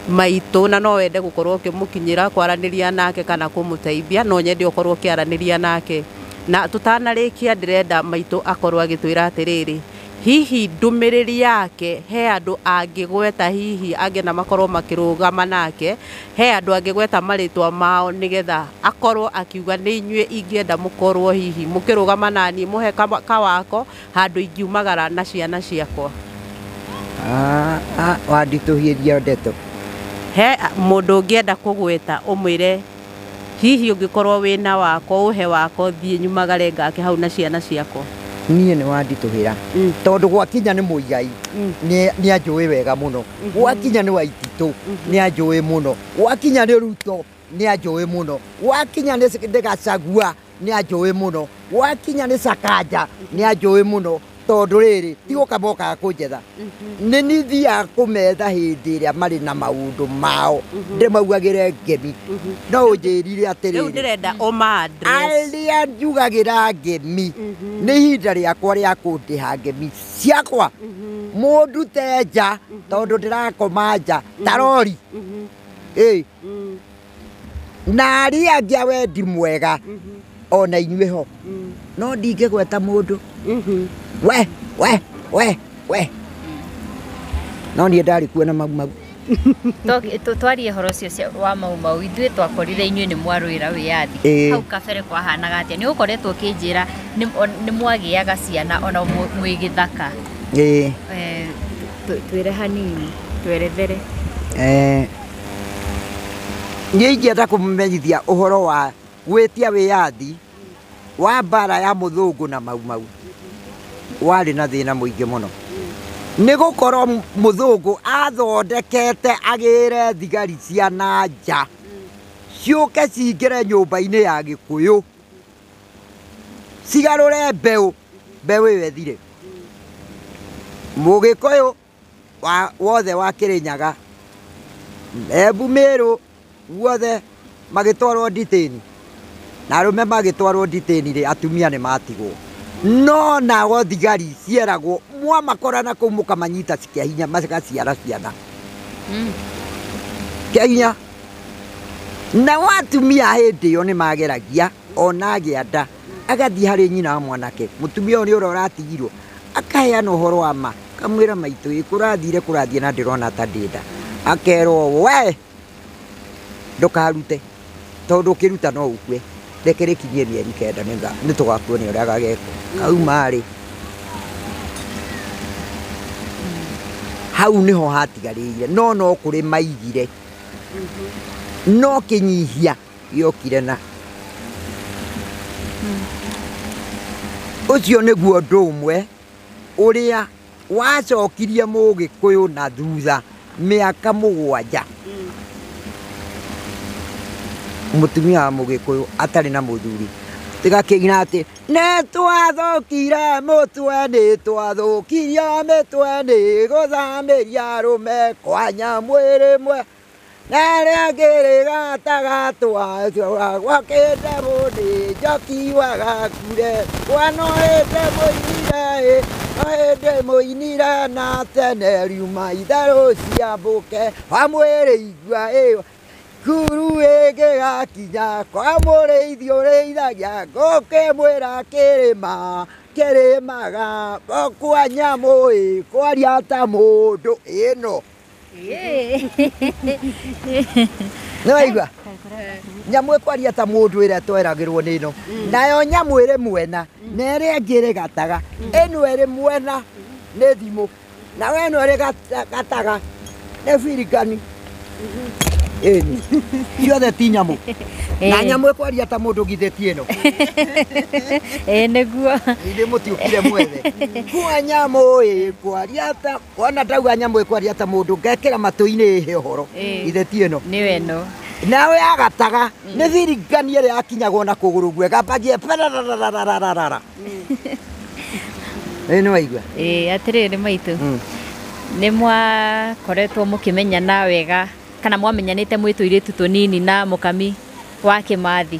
Maitu na no wende gukorwo kimukinyira kwaraniria nake kana kumuteithia no nyende ukorwo kiaraniria nake na tutanarikia ndirenda Maitu akorwo agitwira atiriri hihi ndumiriri yake he andu angigweta hihi ange na makorwo makirugama nake he andu angigweta maritwa mao nigetha akorwo akiuga ni inyue ingienda mukorwo hihi mukirugama nani muhe kawako handu ingiumagara na ciana ciakwa wandituhiria ndeto he mundu ungienda kugweta umwire hihi ungikorwo wina wako uhe wako thie nyumagare ngake hau na ciana ciakwa nie ni wandituhira tondu gwakinya ni muigai ni anjui wega muno gwakinya ni Waititu ni anjui muno gwakinya ni Ruto ni anjui muno gwakinya ni Gachagua ni anjui muno gwakinya ni Sakaja ni anjui muno tondu riri tigo kaboka kunjetha ni nithia kumetha hindi iria mari na maundu mao ndimaugagire ngemi no unjirire atiri riu ndirenda oma address aria njugagira ngemi ni hinda riakwa ria kundiha ngemi ciakwa mundu tenja tondu ndirakoma nja tarori na aria angi a wendi mwega ona inyue ho no ndingigweta mundu we no nie ndari kuona MAUMA twarie horo cio wa MAUMA ithuĩ twakorire inyuĩ nĩ mwarũĩra wĩyathi hau kabere kwahanaga atĩa nĩ ũkoretwo ũkĩnjĩra nĩ mwagĩaga ciana ona mwĩ gĩthaka twĩre hanini twerethere niĩ ingĩenda kũmũmenyithia ũhoro wa gwĩtia wĩyathi wa mbara ya mũthũngũ na MAUMA warĩ na thĩna mũingĩ mũno nĩ gũkorwo mũthũngũ athondekete agĩre thigari cia na nja ciũke cingĩre nyũmba-inĩ ya Gĩkũyũ cigarũre mbeũ ĩyo ĩthire. Mũgĩkũyũ wothe wa Kĩrĩnyaga, Embu, Mĩrũ wothe magĩtwarwo nditĩni, na arũme magĩtwarwo nditĩni-rĩ, atumia nĩ matigwo. No nago thigari cieragwo mwamakorana kũu mũkamanyita cikĩhinya magaciara ciana kĩhinya. Nao atumia hĩndĩ ĩyo nĩ mageragia ona agĩa nda agathiĩ harĩ nyina wa mwanake, mũtumia ũyũ nĩ ũrĩa ũratigirwo, akaheana ũhoro wa ma, kamwĩra maitũ kũrathiĩ na ndĩrona ta ndĩ nda, akerwo we ndũkarute tondũ ũkĩruta no ũkue, reke rĩkinyie mĩeri 9 nĩ tũgakuonia ũrĩa gagekwo. Kauma-rĩ, hau nĩho hatigarĩire, no kũrĩ maigire, no kĩnyihia gĩokire na ũcio nĩguo ũndũ ũmwe ũrĩa wacokirie Mũgĩkũyũ na thutha mĩaka 7. Mũtumia wa Mũgĩkũyũ atarĩ na mũthuri tigakĩina atĩ nĩ twathũkire mũtwe, nĩ twathũkirie mĩtwe, nĩ gũthamĩria arũme kwa nyamũ ĩrĩmwe, na rĩangĩ rĩgatagatwa gwakĩte mũndĩ njoki wagakure kwanoĩte mũinire hĩndĩ mũinire na tene riuma itharũ ciambũke wamwĩrĩ igua ĩyo kuru ĩngĩgakinya kwa mũrĩithi ũrĩithagia ngũkĩmwĩra kĩrĩmaga kwa nyamũ kwaria ta mũndũ ĩno. Nĩ waigua nyamũ ĩkwaria ta mũndũ ĩrĩa tweragĩrwo nĩ ĩno, nayo nyamũ ĩrĩ mwena na ĩrĩa ĩngĩ ĩrĩ gataga, ĩno ĩrĩ mwena nĩ thimũ, nayo ĩno ĩrĩ gataga nĩ birikani. Ĩni ciothe ti nyamũ, na nyamũ ĩkwaria ta mũndũ githĩ ti ĩno. Nĩguo ithĩ mũtiũkire mwethe kwa nyamũ ĩkwaria ta, wona ndauga nyamũ ĩkwaria ta mũndũ ngekĩra matũ-inĩ ĩhe ũhoro, githĩ ti ĩno. nĩwe no nawe yagataga nĩ thirikani ĩrĩa yakinyagwo na kũgũrũ guo pararararararara. Nĩ waigua? Atĩrĩrĩ maitũ, nĩ mwakoretwo mũkĩmenyana wega kana mwamenyanĩte mwĩ tũirĩtu tũnini na mũkami wa Kĩmathi?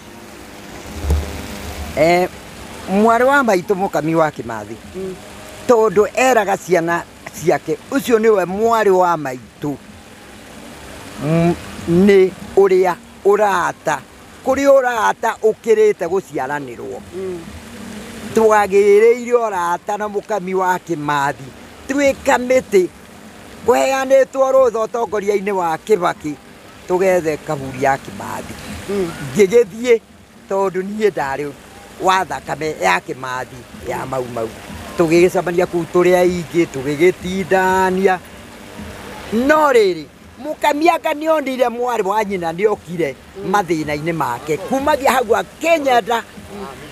Mwarĩ wa maitũ mũkami wa Kĩmathi, tondũ eraga ciana ciake ũcio nĩwe mwarĩ wa maitũ, nĩ ũrĩa ũrata, kũrĩ ũrata ũkĩrĩte gũciaranĩrwo. Twagĩrĩire ũrata na mũkami wa Kĩmathi twĩ kamĩtĩ kũheanĩtwo rũtha ũtongoria-inĩ wa Kĩbakĩ tũgethe kaburi ya Kĩmathi. Ngĩgĩthiĩ tondũ niĩ ndarĩ wa thakame ya Kĩmathi ya Maumau, tũgĩgĩcemania kũu tũrĩ aingĩ tũgĩgĩtindania, no rĩrĩ mũkami anga nĩonire mwarĩ wa nyina nĩokire mathĩna-inĩ make kumagia hau akĩnyenda,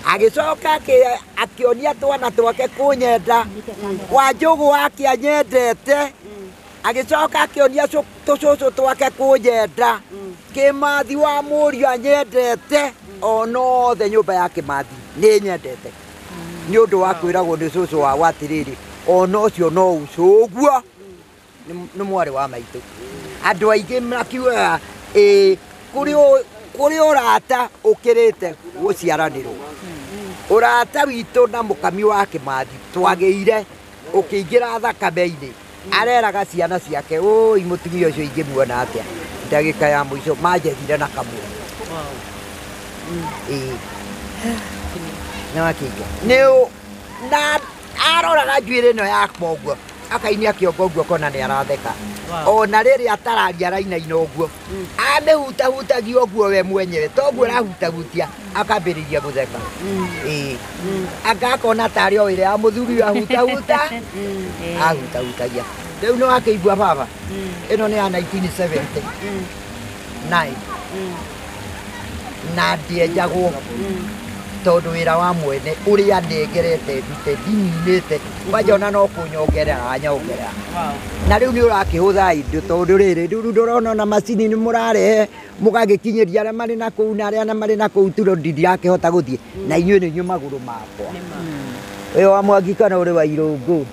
agĩcoka akĩonia twana twake kũnyenda, Wanjũgũ akĩanyendete, agĩcoka akĩonia tũcũcũ twake kũnyenda, Kĩmathi wa mũriũ anyendete, onothe nyũmba ya Kĩmathi nĩ nyendete, nĩ ũndũ wa kwĩragwo nĩ cũcũ wao atĩrĩrĩ, ona ũcio no ũcũguo nĩ mwarĩ wa maitũ. Andũ aingĩ makiugaga kũrĩ ũrata ũkĩrĩte gũciaranĩrwo. Ũrata witũ na mũkami wa Kĩmathi twagĩire ũkĩingĩra thakame-inĩ, areraga ciana ciake, oi mũtumia ũcio ingĩmuona atĩa, ndagĩka ya mũico manjethire na kamwe. Na aroraga njuĩrĩ ĩno yakwa ũguo, akainia kĩongo ũguo kona nĩ aratheka, ona rĩrĩa atararia arainaina ũguo, amĩhutahutagia ũguo we mwenyewe, toguo arahutahutia akambĩrĩria gũtheka. Anga akona tarĩ o ĩrĩa ya mũthuri ahutahuta, ahutahutagia. Rĩu nĩ wakĩigua baba, ĩno nĩ ya 1979 na ndĩenjagwo tondu wira wa mwene uria ndengerete ndute ndininite wajona no kunyongerera anyongerera na riu ni urakihutha indo tondu riri riu ndurona na macini ni murarehe mugagikinyiria aria mari na kuu na aria mari na kuu turo ndirakihota guthie na inyuĩ nĩ inyuĩ magũrũ makwa ũyũ wa Mwangi kana ũrĩ wa Irũngũ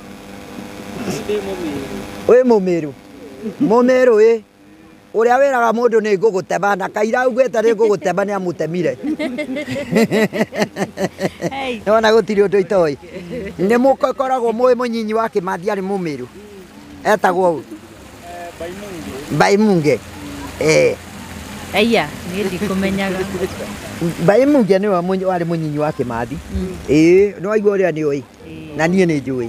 wĩ mũmĩrũ mũmĩrũ ũrĩa wĩraga mũndũ nĩ ngũgũtema na kaira augĩte nĩ ngũgũtema nĩ amũtemire nĩwona gũtirĩ ũndũ itoĩ nĩ mũkoragwo mũĩ mũnyinyi wa Kĩmathi arĩ mũmĩrũ etagwo Baimunge Aya, niĩ ndikũmenyaga. Baimunge nĩwe warĩ mũnyinyi wa Kĩmathi nĩ waigua ũrĩa nĩũĩ na niĩ nĩ njũĩ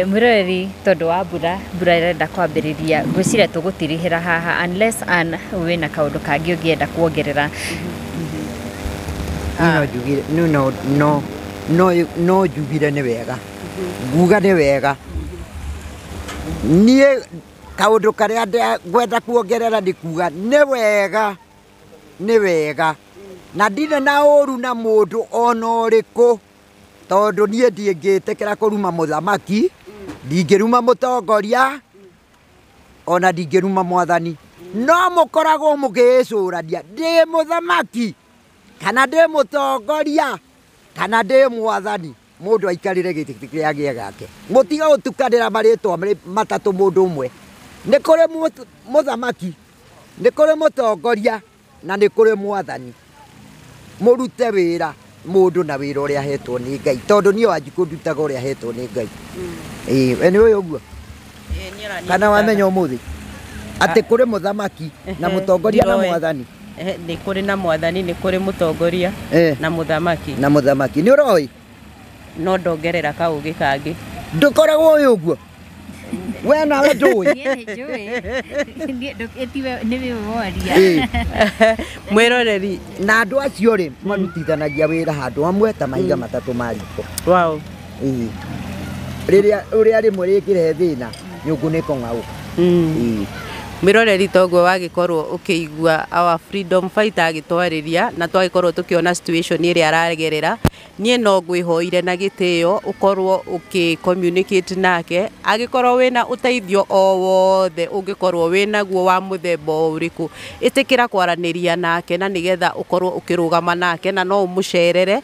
mwĩroreri tondũ wa mbura ĩrenda kwambĩrĩria ngwĩciria tũgũtirihĩra haha unless wĩna kaũndũ kangĩ ũngĩenda kuongerera no njugire nĩ wega nguga nĩ wega niĩ kaũndũ karĩa ngwenda kuongerera nĩ kuga nĩ wega na ndirĩ na ũru na mũndũ ona ũrĩkũ tondu niĩ ndingĩtĩkĩra kũruma mũthamaki ndingĩruma mũtongoria ona ndingĩruma mwathani no mũkoragwo mũgĩcũrania ndĩ mũthamaki kana ndĩ mũtongoria kana ndĩ mwathani mũndũ aikarĩre gĩtĩ kĩrĩa gĩake mũtiga gũtukanĩra marĩtwa matatũ mũndũ ũmwe nĩ kũrĩ mũthamaki nĩ kũrĩ mũtongoria na nĩ kũrĩ mwathani mũrute wĩra mũndũ na wĩra ũrĩa ahetwo nĩ Ngai tondu niĩ wanji kũndutaga ũrĩa ahetwo nĩ Ngai we nĩũĩ ũguo kana wamenya ũmũthĩ atĩ kũrĩ mũthamaki na mũtongoria na mwathani nĩ kũrĩ na mwathani nĩ kũrĩ mũtongoria na mũthamaki nĩ ũroĩ no ndongerera kaũgĩ kangĩ ndũkoragwo ũĩ ũguo we nawe ndũĩ mwĩroreri na andũ acio rĩ marutithanagia wĩra handũ hamwe ta mahiga matatũ ma riko rĩrĩa rĩmwe rĩngĩrehe thĩna nyũngũ nĩ kũng'aũka mwĩroreri toguo wagĩkorwo ũkĩigua our freedom fighter agĩtwarĩria na twagĩkorwo tũkĩona situation ĩrĩa aragerera niĩ no ngwĩhoire na gĩtĩo ũkorwo ũkĩ-communicate nake agĩkorwo wĩna ũteithio o wothe ũngĩkorwo wĩnaguo wa mũthemba ũrĩkũ ĩtĩkĩra kwaranĩria nake na nĩgetha ũkorwo ũkĩrũgama nake na no ũmũcerere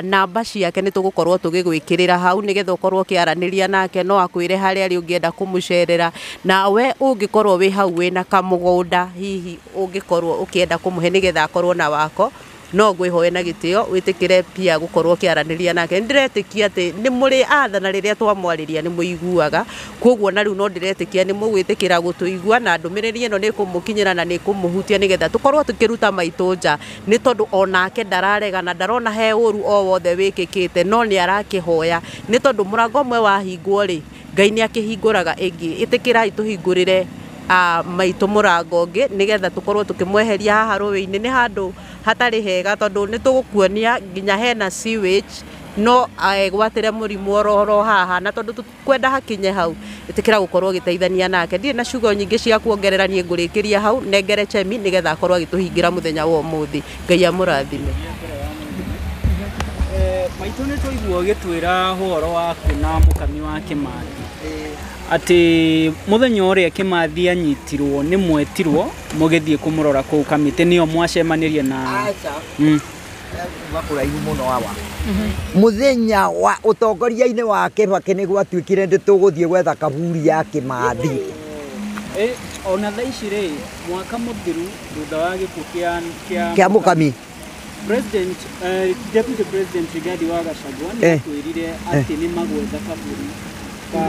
namba ciake nĩ tũgũkorwo tũgĩgwĩkĩrĩra hau nĩgetha ũkorwo ũkĩaranĩria nake no akwĩre harĩa arĩ ũngĩenda kũmũcerera na we ũngĩkorwo wĩ hau wĩna kamũgũnda hihi ũngĩkorwo ũkĩenda kũmũhe nĩgetha akorwo na wako no ngwĩhoe na gĩtĩo wĩtĩkĩre pia gũkorwo ũkĩaranĩria nake ndĩretĩkia atĩ nĩ mũrĩ athana rĩrĩa twamwarĩria nĩ mũiguaga koguo na rĩu no ndĩretĩkia nĩ mũgwĩtĩkĩra gũtũigua na ndũmĩrĩri ĩno nĩ kũmũkinyĩra na nĩ kũmũhutia nĩgetha tũkorwo tũkĩruta maitũ nja nĩ tondũ onake ndararega na ndarona he ũru o wothe wĩkĩkĩte no nĩ arakĩhoya nĩ tondũ mũrango ũmwe wahingwo rĩ Ngai nĩ akĩhingũraga ĩngĩ ĩtĩkĩrai tũhingũrĩre maitũ mũrango ũngĩ nĩgetha tũkorwo tũkĩmweheria haha rũĩ-inĩ nĩ handũ hatarĩ hega tondũ nĩ tũgũkuonia nginya hena sewage no agwatĩre mũrimũ oro haha na tondũ tũkwenda hakinye hau ĩtĩkĩra gũkorwo ũgĩteithania nake ndirĩ na ciugo nyingĩ cia kuongerera niĩ ngũrĩkĩria hau nengere Chemi nĩgetha akorwo agĩtũhingĩra mũthenya wa ũmũthĩ Ngai amũrathime Maitu nĩ tũigua ũgĩtwĩra ũhoro waku na mũkami wa Kĩmathi atĩ mũthenya ũrĩa Kĩmathi anyitirwo nĩ mwetirwo mũgĩthiĩ kũmũrora kũu kamĩtĩ nĩo mwacemanĩrie na makũraihu mũno hawa mũthenya wa ũtongoria-inĩ wa Kĩbakĩ nĩ gwatuĩkire ndĩ tũgũthiĩ gwetha kaburi ya Kĩmathi ona thaa ici rĩ mwaka mũthiru thutha wa gĩkuũ kĩa mũkami President, Deputy President Rigathi wa Gachagua nĩ atwĩrire atĩ nĩ magwetha kaburi ka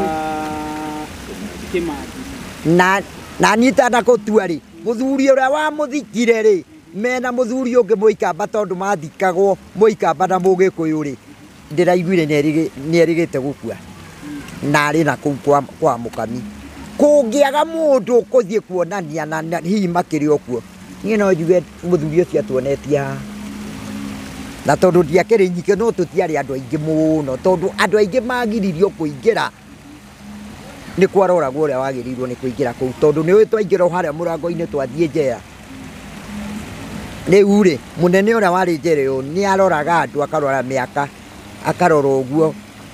Kĩmathi na nyitana gũtua rĩ mũthuri ũrĩa wamũthikire rĩ mena mũthuri ũngĩ mũikamba tondũ mathikagwo mũikamba na mũgĩkũyũ rĩ ndĩraiguire nĩ erĩgĩte gũkua na arĩ na kũu kwa mũkami kũngĩaga mũndũ ũkũthiĩ kuonania na hihi makĩrĩ o kuo niĩ no njuge mũthuri ũcio atuonetie haha na tondu ndiakĩrĩ nyike no tũtiarĩ andũ aingĩ mũno tondu andũ aingĩ magiririo kũingĩra nĩ kwaroragwo ũrĩa wagĩrĩirwo nĩ kũingĩra kũu tondu nĩ ũĩ twaingĩra harĩa mũrango-inĩ twathiĩ njera Riu ri munene uria wari njereyo ni aroraga andu akarora miaka akarora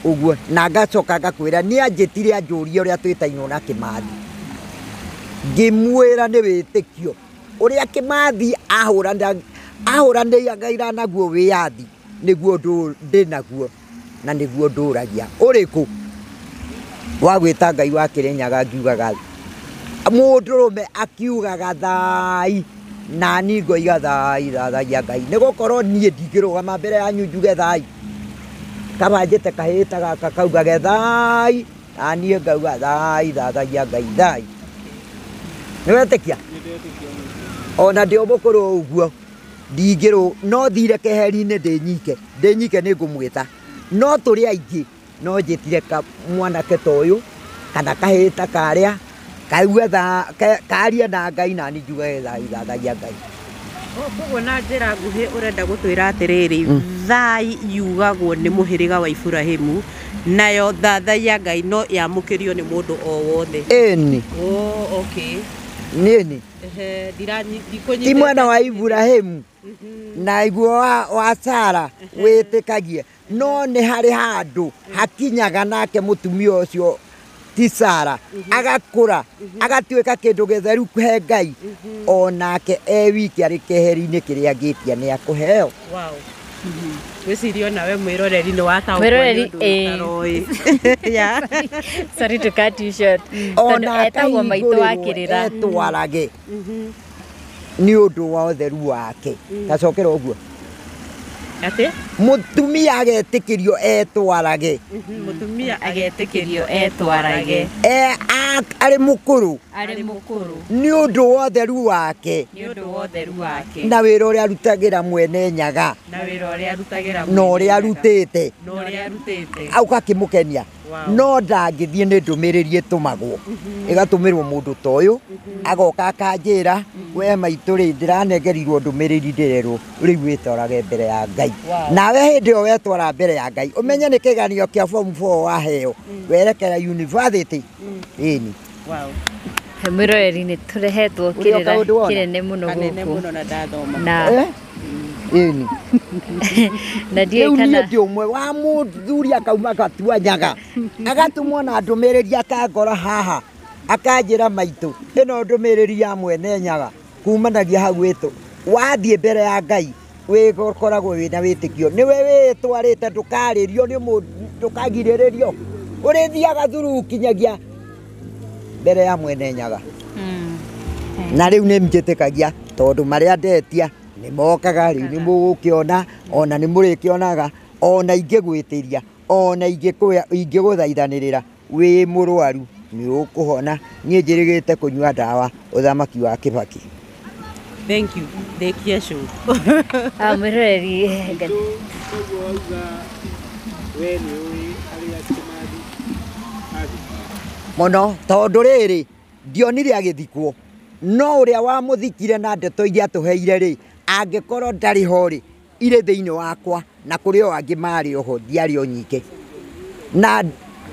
uguo na ngacoka ngakwira ni anjitire anjuria uria twitainwo na Kimathi ngimwira ni witikio uria Kimathi ahura ngaira naguo wiathi niguo ndinaguo na niguo nduragia uriku wa gwita Ngai wa Kirinyaga ngiugaga mundurume akiugaga thai na ni ngoiga thai thathagia Ngai nigukorwo nie ndingirugama mbere yanyu njuge thai kabanjite kahita gaka kaugage thai na nie ngauga thai thathagia Ngai thai niwetikia ona ndio mukuru uguo ndingiro no thire keheri-ini ndinyike ni ngumwita no turi aingi no njitire mwanake ta uyu kana kahita karia kaigua karia na Ngai na ni njuge thai thathagia Ngai koguo na njira nguhi urenda gutwira atiriri thai yugagwo ni muhiriga wa Ibrahimu nayo thathagia Ngai no yamukirio ni mundu o wothe eni okay nini ti mwana wa Ibrahimu na iguo wa Sara witikagie no ni hari handu hakinyaga nake mutumia ucio ti Sara agakura agatuika kindu githeru he Ngai onake wiki ari keheri-ini kiria ngitia ni akuheo wow wicirio nawe mwiroreri ni wataũkwo mwiroreri yeah sorry to cut you short ona etagwo Maitu wa Kirira etwarage ni undu wa utheru wake tacokera uguo ati mutumia agetikirio etwarage mutumia agetikirio etwarage ari mukuru ni undu wa utheru wake na wira uria arutagira mwene nyaga no uria arutite auka kimukenia no ndangithie ni ndumiriri itumagwo igatumirwo mundu ta uyu agoka akanjira we Maitu ri ndiranengerirwo ndumiriri ndirerwo riu witorage mbere ya Ngai nawe hindi o wetwara mbere ya Ngai umenye ni kiganio kia form 4 waheo werekera university ini mwiroreri ni turehetwo kirira kinene muno guku na ini na ndiye kana ndio umwe wa muthuri akauma gatua nyaga agatumwo na ndumiriri akangora haha akanjira Maitu ino ndumiriri ya mwene nyaga kumanagia hau witu wathie mbere ya Ngai wikoragwo wina witikio niwe witwarite ndukaririo ni mundu ndukagiriririo urithiaga thuru kinyagia mbere ya mwene nyaga na riu ni mjitikagia tondu maria ndetia ni mokaga riu ni mugukiona ona ni murikionaga ona ingigwitiria ona ingiguthaithanirira wi murwaru ni ukuhona nie njirigite kunyua ndawa uthamaki wa Kibaki. Thank you. Ndekia show. Mwiroreri mono tondu riri ndionire agithikwo no uria wa muthikire na ndeto iria tuheire ri angikorwo ndari hori ire thiini wakwa na kuri o angi mari oho ndiari o nyike na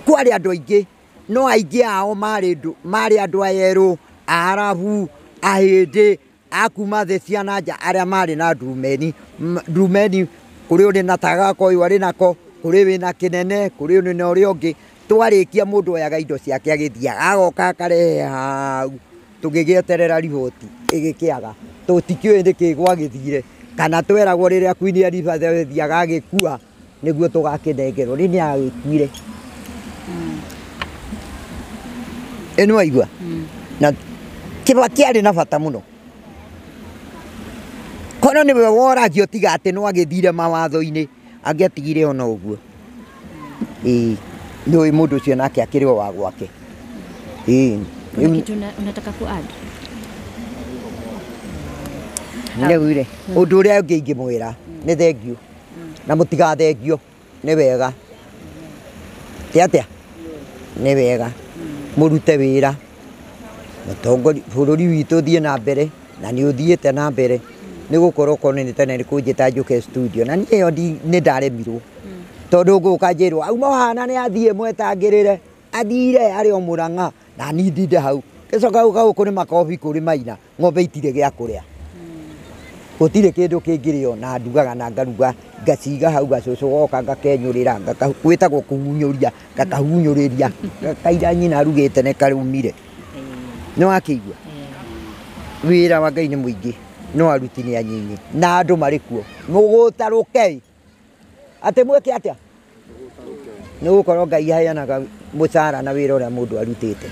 kwari andu aingi no aingi ao mari andu ayeru arabu ahindi akuma the ciana nja aria mari na ndumeni kuri uri na tagako uyu ari nako kuri wina kinene kuri uri na uria ungi twarikia mundu oyaga indo ciake agithia agoka akarehe hau tugigieterera riboti igikiaga tutikiwe ni kigwa githire kana tweragwo riria Queen Elizabeth thiaga agikua niguo tugakinengerwo ni agikuire eno aigua na Kibaki ari na bata muno kono ni we woragio tiga ati no agithire mawatho-ini angetigire ona uguo ndio mundu ucio nake akiri wa gwake unataka ku add niguire undu uria ungi ingimwira ni thengio na mutiga thengio ni wega tiatia ni wega murute wira mutongori bururi witu thie na mbere na ni uthiete na mbere ni gukorwo kono ni tene ni kunjita njuke studio na niyo ni ndaremirwo tondu nguka njirwo auma hana ni athie mwetangirire athire ari o Murang'a na ni ndinde hau gicoka guka guku ni makobi kuri Maina ng'ombe itire gia kuria gutire kindu kingirio na ndugaga na ngaruga ngaciga hau gacucu goka ngakenyurira ngakawitagwo kuhunyuria ngakahunyuriria kaira nyina arugite ne karumire no akigwa wira wa Ngai ni muingi no aruti ni anyinyi na andu mari kuo mugutaruke ate mweke atia ni gukorwo Ngai heanaga mucara na wira uria mundu arutite.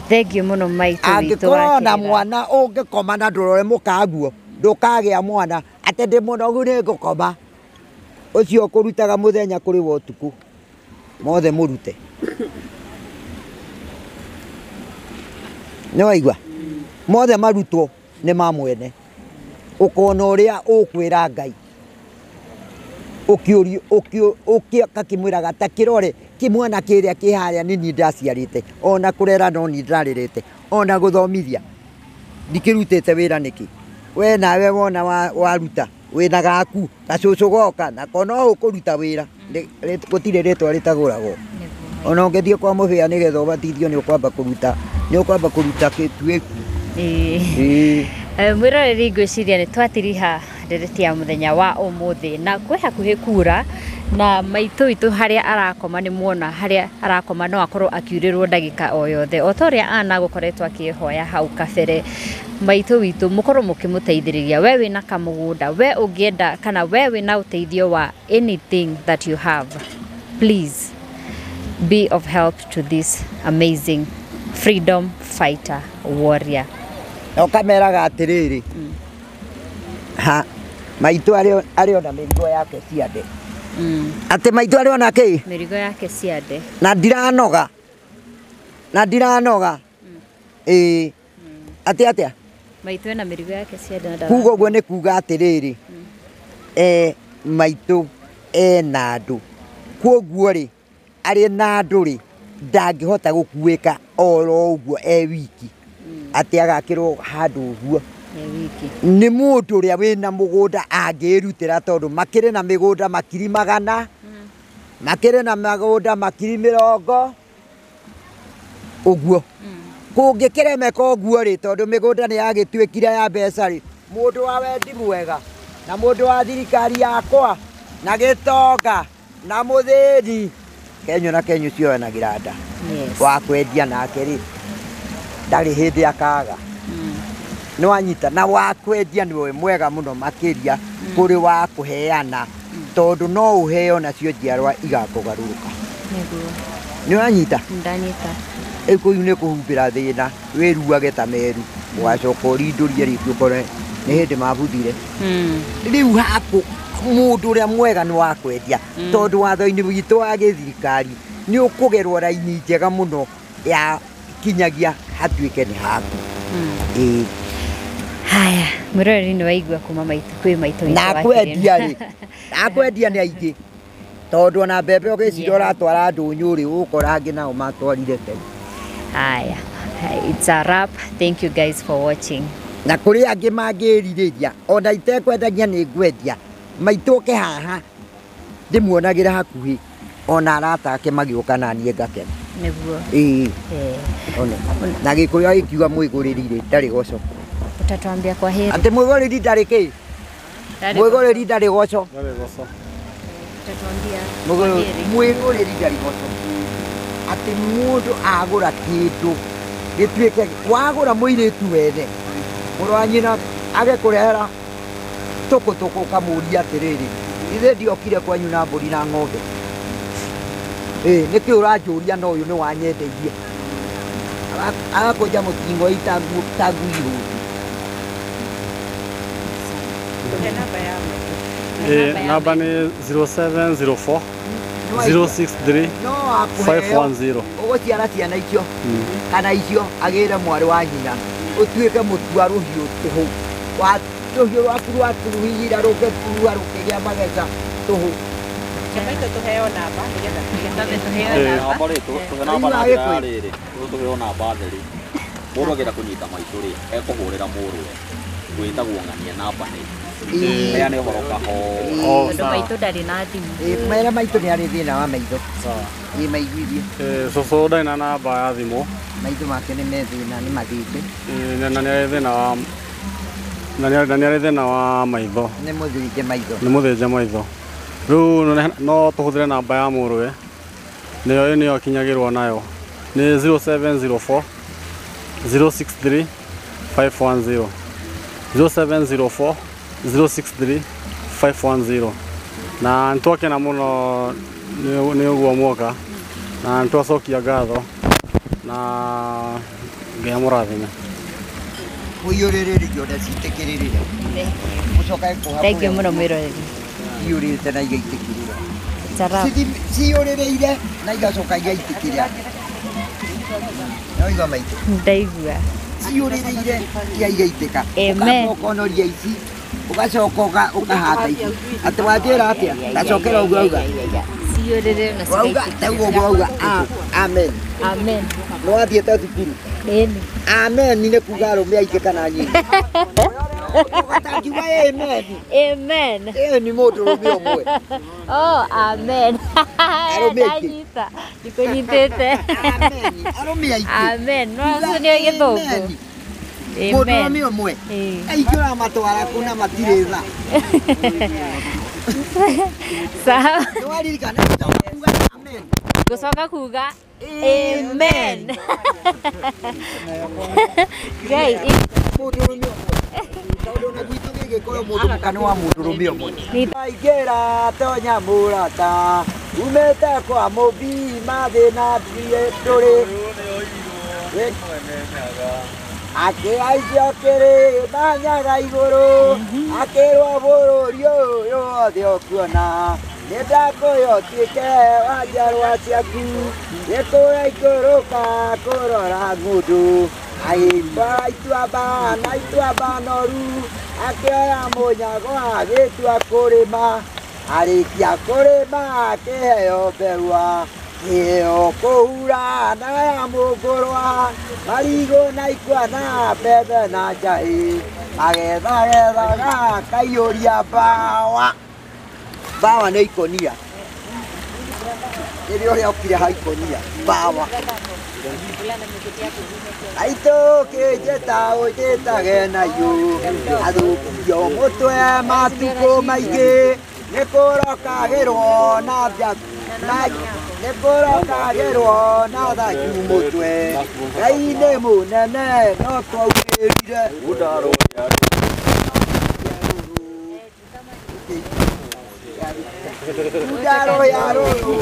Thank you muno Maitu witu angĩkorwo na mwana ũngĩkoma na ndũrore mũkaguo ndũkagĩa mwana ate ndĩ mũnogu nĩ ngũkoma ũcio ũkũrutaga mũthenya kũrĩ wa ũtukũ mothe mũrute nĩ waigua mothe marutwo nĩ ma mwene ũkona ũrĩa ũkwĩra Ngai ũkĩakakĩmwĩraga ta kĩrore kimwana kĩrĩa kĩharĩa nĩ niĩ ndaciarĩte ona kũrera no niĩ ndarerete ona gũthomithia ndikĩrutĩte wĩra nĩkĩ we nawe wona waruta wĩna gaku gacucu goka na kono ũkũruta wĩra gũtirĩ rĩtwa rĩtagũragwo ona ũngĩthiĩ kwa mũhĩa nĩgetha ũbatithio nĩ ũkwamba kũruta kĩtuĩku mwĩroreri ngwĩciria nĩ twatiriha ndereti ya mũthenya wa ũmũthĩ na kwĩ hakuhĩ kura na Maitu witũ harĩa arakoma nĩ muona harĩa arakoma no akorwo akiurĩrwo ndagĩka o yothe o ta ũrĩa ana gũkoretwo akĩhoya hau kabere. Maitu witũ mũkorwo mũkĩmũteithĩrĩria we wĩna kamũgũnda we ũngĩenda kana we wĩna ũteithio wa anything that you have, please be of help to this amazing freedom fighter warrior. Ukameraga atiriri Maitu ariona mĩrigo yake ciande ati Maitu ariona kĩ mĩrigo yake ciande na ndiranoga ati atia Maitu ena mĩrigo yake ciande na kuga ũguo nĩ kuga atiriri Maitu ena andũ kwoguo rĩ arĩ na andũ rĩ ndangĩhota gũkuĩka oro ũguo wiki ati agakĩrwo handũ ũguo nĩ mũndũ ũrĩa wĩna mũgũnda angĩrutĩra tondũ makĩrĩ na mĩgũnda makiri 100 makĩrĩ na mĩgũnda makiri 40 ũguo kũngĩkĩremeka ũguo rĩ tondũ mĩgũnda nĩ yagĩtuĩkire ya mbeca rĩ mũndũ wa wendi mwega na mũndũ wa thirikari yakwa na gĩtonga na mũthĩni Kenyo na Kenyo cionagĩra nda wa kwendia nake rĩ ndarĩ hĩndĩ akaga no anyita na wa kwendia nĩwe mwega mũno makĩria kũrĩ wa kũheana tondũ no ũheo nacio njiarwa igakũgarũrũka nĩ anyita ndanyita kũu nĩ kũhumbĩra thĩna wĩruage ta meru ũgacoka ũrindũrie rĩngĩ ũkore nĩ hĩndĩ mabuthire rĩu haku mũndũ ũrĩa mwega nĩ wa kwendia tondũ watho-inĩ witũ wa gĩthirikari nĩ ũkũgerwo raini njega mũno ya kinyagia hatuĩke nĩ haku haya mwĩroreri nĩ waigua kuma Maitu kwĩ Maitu na kwendia rĩ akwendia nĩ aingĩ tondũ ona mbembe ũgĩcira ũratwara ndũnyũ rĩ ũgũkora angĩ nao matwarire tene haya it's a wrap. Thank you guys for watching na kũrĩ angĩ mangĩrirĩria ona itekwendagia nĩ ngwendia Maitu ũke haha ndĩmuonagĩra hakuhĩ ona arata ake magĩũka na niĩ ngakena nĩguo na Gĩkũyũ agĩkiuga mwĩgũrĩri ndarĩ goco utatwambia kwa heri ati mwĩgũrĩri ndarĩ kĩ mwĩgũrĩri ndarĩ goco utatwambia mwĩgũrĩri ndarĩ goco ati mũndũ agũra kĩndũ gĩtuĩke wagũra mũirĩtu wene mũrũ wa nyina agĩkũrehera tũkũtũkũ kamũria atĩrĩrĩ ithe ndiokire kwanyu na mbũri na ng'ombe nĩkĩ ũranjũria na ũyũ nĩ wanyendeirie agakũnja mũtingo itangui namba nĩ 0704 063 510 ũgũciara ciana icio kana icio agĩre mwarĩ wa nyina ũtuĩke mũtua rũhiũ tũhũ wa rũhiũ rwaku rwaturuhira rũgĩturuha rũkĩgĩa magetha tũhũ Maitu tuheo namba nĩgetha tuheo namba rĩrĩ tuheo namba theri mũndũ agĩra kũnyita Maitu rĩ ekũhũrĩra mũrũwe gwĩtagwo ng'ania namba nĩ heane ũhoro kahora tondũ Maitu ndarĩ na thimũ mera Maitu nĩ arĩ thĩna wa maitho maiguithie cũcũ ndarĩ na namba ya thimũ maitho make nĩ me thĩna nĩ mathĩte na nĩ arĩ thĩna wa na nĩ arĩ thĩna wa maitho. Nĩ mũthĩnje maitho. Nĩ mũthĩnje maitho. Rĩu no tũhũthĩre namba ya mũrũwe nĩyo akinyagĩrwo nayo nĩ 0704 063 510 0704 063 510 na nĩtwakena mũno nĩ ũguo mwoka na nĩtwacokia ngatho na Ngai amũrathime. Mũiyũrĩrĩrio na citĩkĩrĩrĩre. Mũcokae kũha. Thengiũ mũno mwĩroreri. Iyũrĩte na igaitĩkĩrĩra. Ciyũrĩrĩire na igacoka igaitĩkĩrĩra. Noiga maitũ. Ndaigua. Ciyũrĩrĩire igaitĩka. Amen. Ũkonoria ici. Ugacoka ukahata ici. Atĩ wanjĩra atĩa? Gacokera ũguo auga. Ciyũrĩrĩire na cigaitikĩrĩra. Ũguo auga. Amen. Amen. Nĩ wathiĩte thukuru? Ĩni. Amen nĩ kuga arũme aingĩ kana nyingĩ. Ũgatangiuga amen. Amen. Nĩ mũndũ ũrũme ũmwe. Oh, amen. Ndanyita. Ndikũnyitĩte. Arũme aingĩ. Amen. No ũcio nĩ Gĩthũngũ. Mũndũ ũrũme ũmwe. Aingĩ ũramatwara kũ na matirĩ tha. Sawa. Nĩ waririkana kuga amen. Ngũcoka kuga amen. Ngai mũndũ ũrũme ũmwe. Tondũ na gwitũ gĩgĩkũyũ mũndũ mũkanu wa mũndũ ũrũme ũmwe. Aingĩra tonya mũrata umĩte kwa mũmbii mathĩna tũrĩ akĩaicio kĩrĩ manyaga igũrũ akĩrwo bũrũri ũyũ wothe ũkuona nĩ ndakũya ũtuĩke wa njiarwa ciaku nĩkũraikũrũka kũrora ng'ũndũ agĩtwara ituamba na ituamba noru akĩoya mũnyago agĩtua kũrĩma arĩkia kũrĩma akĩheo mbeũa kĩheo kũhura na ya mũngũrwa marigũ na ikwa na mbembe na njahĩ agethagethaga akaiyũria mbawa. Mbawa nĩ ikonia. Rĩrĩa ũrĩa ũkire ha ikonia mbawa. Aitũ kĩnjĩta ũnjĩtage na yu athũkio mũtwe matukũ maingĩ nĩkũrokagĩrwo na nĩkũrokagĩrwo na thanju mũtwe Ngai nĩ mũnene no twaugĩrire Udaro ya rũrũ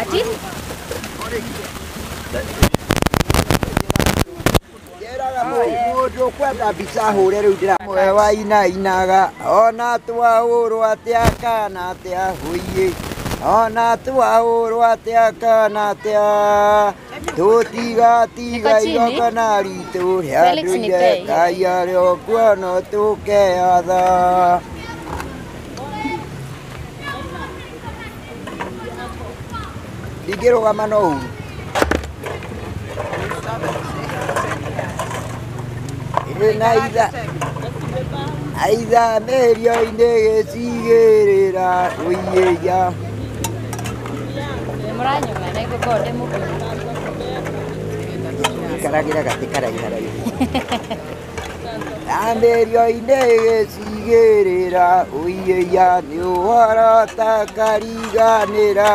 Ati? Mũndũ kwenda mbica hũre rĩu ndĩramwe wainainaga ona twahũrwo atĩa kana atĩa hũiĩ ona twahũrwo atĩa kana atĩa tũtigatiga igongona ritũ rĩa ndũire Ngai arĩ o kuo no tũkeatha. Ndingĩrũgama no Uhuru. Aitha mĩario-inĩ gĩcigĩrĩra ũiyĩria. Mũranyuma na igũkorwo ndĩ mũkũrũ. Ikaragĩra gatĩ karaiharaihu. Mĩario-inĩ gĩcigĩrĩra ũiyĩria nĩ ũhoro ta kariganĩra.